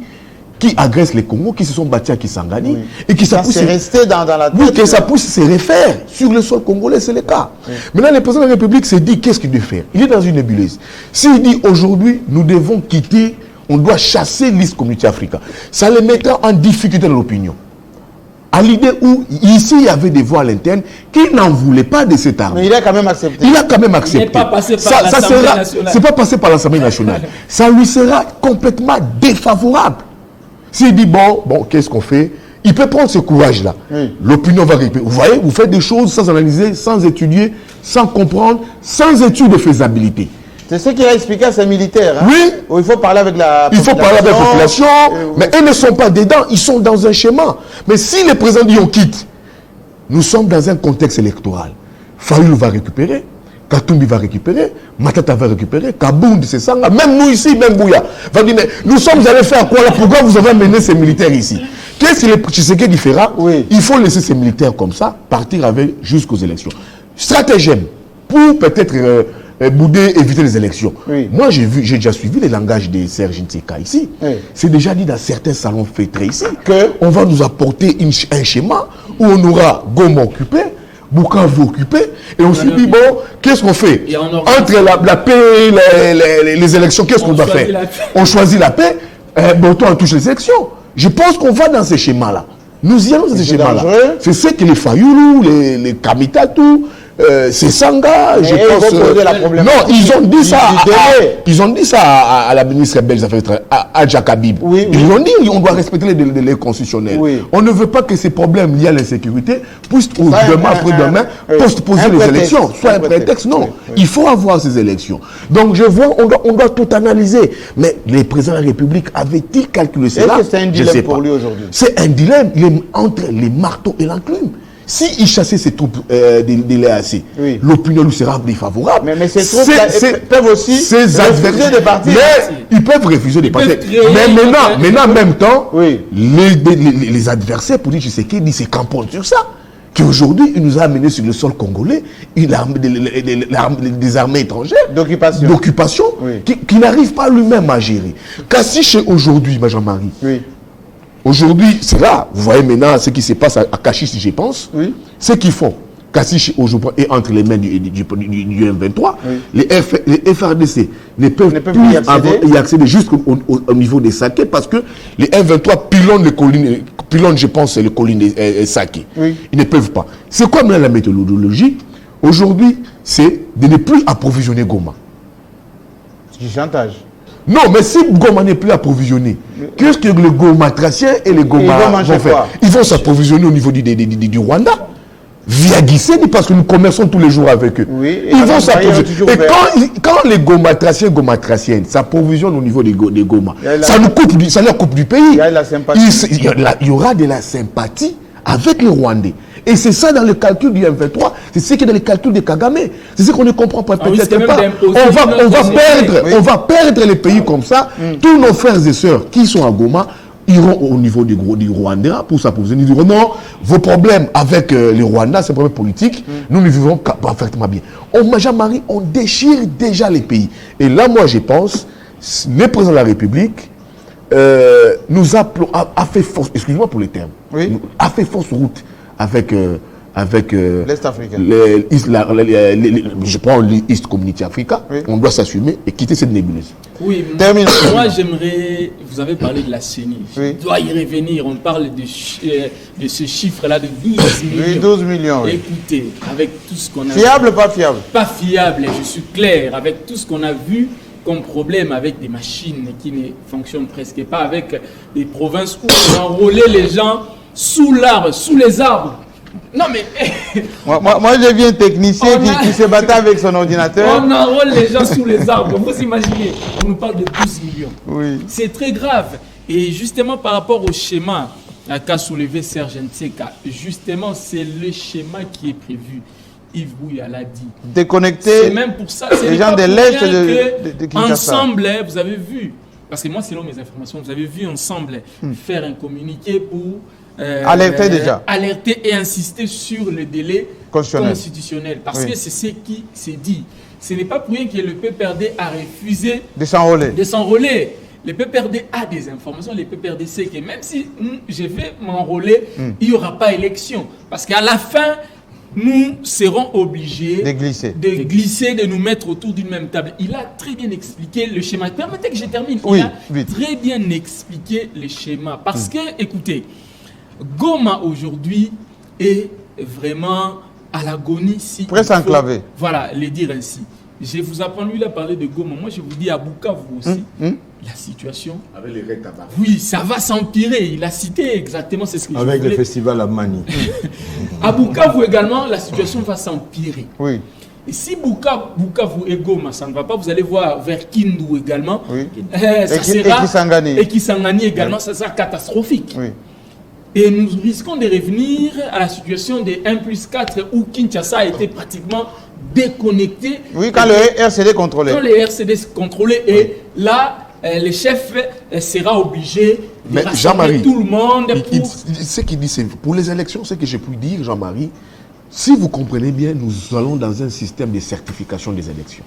qui agressent les Congos, qui se sont battus à Kisangani, oui. Et qui ça c'est resté dans la tête. Oui, que ça pousse se réfère sur le sol congolais, c'est le cas. Oui. Maintenant, le président de la République s'est dit, qu'est-ce qu'il doit faire? Il est dans une nébuleuse. S'il dit, aujourd'hui, nous devons quitter, on doit chasser l'East Community Africa, ça le mettra en difficulté dans l'opinion. À l'idée où, ici, il y avait des voix à l'interne qui n'en voulaient pas de cette arme. Mais il a quand même accepté. Il a quand même accepté. Il n'est pas passé par l'Assemblée nationale. C'est pas passé par l'Assemblée nationale. Ça lui sera complètement défavorable. S'il dit, bon, qu'est-ce qu'on fait? Il peut prendre ce courage-là. Oui. L'opinion va récupérer. Vous voyez, vous faites des choses sans analyser, sans étudier, sans comprendre, sans étude de faisabilité. C'est ce qu'il a expliqué à ses militaires. Hein? Oui. Où il faut parler avec la population. Il faut parler avec la population. Mais ils ne sont pas dedans, ils sont dans un schéma. Mais si les présidents disent on quitte, nous sommes dans un contexte électoral. Fayoulou va récupérer. Katumbi va récupérer, Matata va récupérer, Kabound, c'est ça. Même nous ici, même Bouya, va dire, mais nous sommes allés faire quoi là? Pourquoi vous avez amené ces militaires ici? Qu'est-ce que Tshisekedi fera? Oui. Il faut laisser ces militaires comme ça, partir avec jusqu'aux élections. Stratagème, pour peut-être bouder, éviter les élections. Oui. Moi, j'ai déjà suivi le langage de Serge Nseka ici. Oui. C'est déjà dit dans certains salons fêtrés ici, qu'on va nous apporter un schéma où on aura Goma occupé, Bukavu occupé, et on s'est dit, bon, qu'est-ce qu'on fait? Entre la paix et les élections, qu'est-ce qu'on doit faire? On choisit la paix, bon, on touche les élections. Je pense qu'on va dans ces schémas-là. Nous y allons dans ces schémas-là. C'est ce que les Fayoulou, les Kamita, tout, c'est Sanga, je pense. Non, ils ont dit ça. Ils ont dit ça à la ministre belge des Affaires étrangères, à Jakabib. Oui, oui. Ils ont dit qu'on doit respecter les délais constitutionnels. Oui. On ne veut pas que ces problèmes liés à l'insécurité puissent demain après-demain poser les élections. Soit un prétexte. Non, il faut avoir ces élections. Donc je vois, on doit tout analyser. Mais les présidents de la République avaient-ils calculé cela? Est-ce que c'est un dilemme pour lui aujourd'hui? C'est un dilemme. Il est entre les marteaux et l'enclume. S'il chassait ces troupes de l'EAC, oui. L'opinion lui sera défavorable. Mais ces troupes peuvent aussi refuser de partir. Mais ils peuvent refuser de partir. Mais maintenant, en même temps, oui. les adversaires, pour dire Tshisekedi, se camponnent sur ça. Qu'aujourd'hui, il nous a amené sur le sol congolais des armées étrangères d'occupation oui. qui n'arrivent pas lui-même à gérer. Kassiche aujourd'hui, Jean-Marie, oui. Aujourd'hui, c'est là, vous voyez maintenant ce qui se passe à Kachis, je pense, oui. Ce qu'ils font. Kassiche aujourd'hui est entre les mains du M23, les FRDC ne peuvent plus y accéder jusqu'au niveau des Saké parce que les M23 pilonnent, je pense, les collines des Saké. Ils ne peuvent pas. C'est quoi maintenant la méthodologie? Aujourd'hui, c'est de ne plus approvisionner Goma. C'est du chantage. Non, mais si Goma n'est plus approvisionné, qu'est-ce que le Goma tracien et les Goma vont faire? Ils vont s'approvisionner au niveau du Rwanda, via Guisseni, parce que nous commerçons tous les jours avec eux. Ils vont s'approvisionner. Et quand les Goma traciennes s'approvisionnent au niveau des Goma, ça leur coupe du pays. Il y aura de la sympathie avec les Rwandais. Et c'est ça dans le calcul du M23, c'est ce qui est dans le calcul de Kagame. C'est ce qu'on ne comprend pas. Peut-être pas. On va perdre les pays comme ça. Tous nos frères et sœurs qui sont à Goma iront au niveau du Rwanda pour s'approvisionner. Ils diront non, vos problèmes avec les Rwandais, c'est un problème politique. Nous ne vivons parfaitement bien. Jean-Marie, on déchire déjà les pays. Et là, moi, je pense, le président de la République nous a fait force, excusez-moi pour les termes, a fait force route avec l'Est africain. Je prends l'East Community Africa, on doit s'assumer et quitter cette nébuleuse. Oui, moi j'aimerais, vous avez parlé de la CENI, je dois y revenir, on parle de ce chiffre-là de 12 millions. Oui, 12 millions, Écoutez, avec tout ce qu'on a fiable, pas fiable? Pas fiable, je suis clair, avec tout ce qu'on a vu comme problème avec des machines qui ne fonctionnent presque pas, avec des provinces où on enrôlait les gens sous l'arbre, sous les arbres. Non mais... moi je viens technicien qui se battait avec son ordinateur. On enrôle les gens sous les arbres. Vous imaginez, on nous parle de 12 millions. C'est très grave. Et justement par rapport au schéma qu'a soulevé Serge Nseka, justement c'est le schéma qui est prévu. Yves Bouya l'a dit. Déconnecter c'est même pour ça, les gens de l'Est de Kinshasa. Ensemble, vous avez vu, parce que moi selon mes informations, vous avez vu ensemble faire un communiqué pour... alerter et insister sur le délai constitutionnel. Parce que c'est ce qui s'est dit. Ce n'est pas pour rien que le PPRD a refusé de s'enrôler. Le PPRD a des informations. Le PPRD sait que même si je vais m'enrôler, il n'y aura pas élection. Parce qu'à la fin, nous serons obligés de glisser, de nous mettre autour d'une même table. Il a très bien expliqué le schéma. Permettez que je termine. Il a très bien expliqué le schéma. Parce que, écoutez, Goma aujourd'hui est vraiment à l'agonie. Presque enclavé. Voilà, le dire ainsi. Je vous apprends, lui, il a parlé de Goma. Moi, je vous dis à Bukavu aussi, la situation... Avec les raids tabac. Oui, ça va s'empirer. Il a cité exactement ce que je voulais. Avec le festival à Mani. À Bukavu également, la situation va s'empirer. Oui. Et si Bukavu et Goma, ça ne va pas, vous allez voir vers Kindu également. Et Kisangani également, ça sera catastrophique. Oui. Et nous risquons de revenir à la situation des 1+4 où Kinshasa a été pratiquement déconnecté. Oui, quand le RCD contrôlé. Quand le RCD contrôlé, et là, le chef sera obligé de rassembler tout le monde. Ce qu'il dit, c'est pour les élections, ce que je puis dire, Jean-Marie, si vous comprenez bien, nous allons dans un système de certification des élections.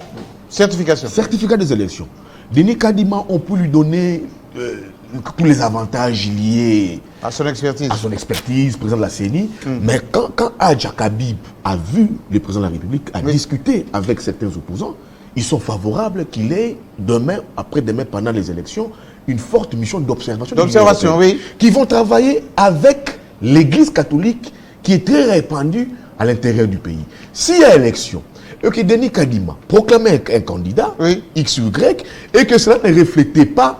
Certificat des élections. Denis Kadima, on peut lui donner... tous les avantages liés à son expertise, président de la CENI. Mais quand Adja Kabib a vu le président de la République, a discuté avec certains opposants, ils sont favorables qu'il ait demain, après-demain, pendant les élections, une forte mission d'observation. Qui vont travailler avec l'Église catholique qui est très répandue à l'intérieur du pays. S'il y a élection, et que Denis Kadima proclamait un candidat, X ou Y, et que cela ne reflétait pas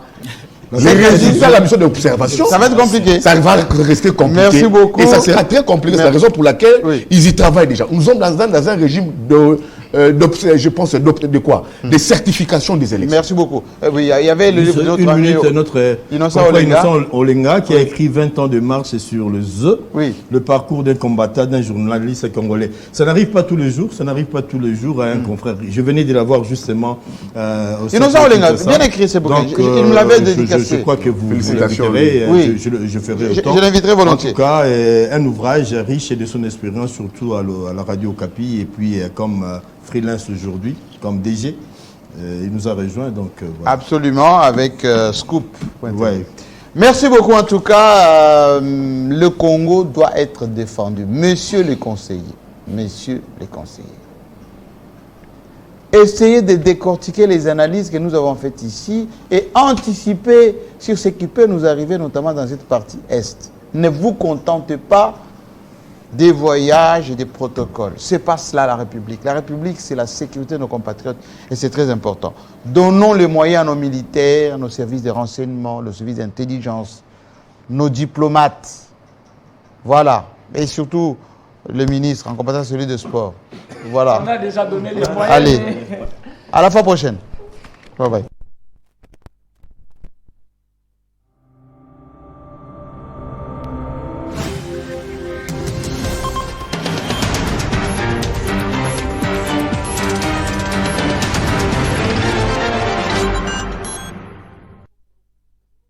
les résultats de la mission d'observation, ça va être compliqué. Ça va rester compliqué. Merci beaucoup. Et ça sera très compliqué. C'est la raison pour laquelle ils y travaillent déjà. Nous sommes dans un régime je pense, de quoi? Des certifications des élections. Merci beaucoup. Oui, il y avait notre Innocent Olenga qui a écrit 20 ans de marche sur le parcours d'un combattant, d'un journaliste congolais. Ça n'arrive pas tous les jours, à un confrère. Je venais de l'avoir justement Innocent Olenga, bien écrit ce bouquin. Il me l'avait dédicacé. Je crois que vous l'inviterez. Je ferai autant. Je l'inviterai volontiers. En tout cas, un ouvrage riche de son expérience, surtout à la radio Okapi, et puis comme freelance aujourd'hui, comme DG. Il nous a rejoint, donc voilà. Absolument, avec Scoop. Merci beaucoup en tout cas. Le Congo doit être défendu. Monsieur le conseiller, messieurs les conseillers. Essayez de décortiquer les analyses que nous avons faites ici et anticiper sur ce qui peut nous arriver, notamment dans cette partie Est. Ne vous contentez pas des voyages et des protocoles. Ce n'est pas cela la République. La République, c'est la sécurité de nos compatriotes et c'est très important. Donnons les moyens à nos militaires, nos services de renseignement, nos services d'intelligence, nos diplomates. Voilà. Et surtout, le ministre, en compétence celui de sport. Voilà. On a déjà donné les moyens. Allez, à la fois prochaine. Bye bye.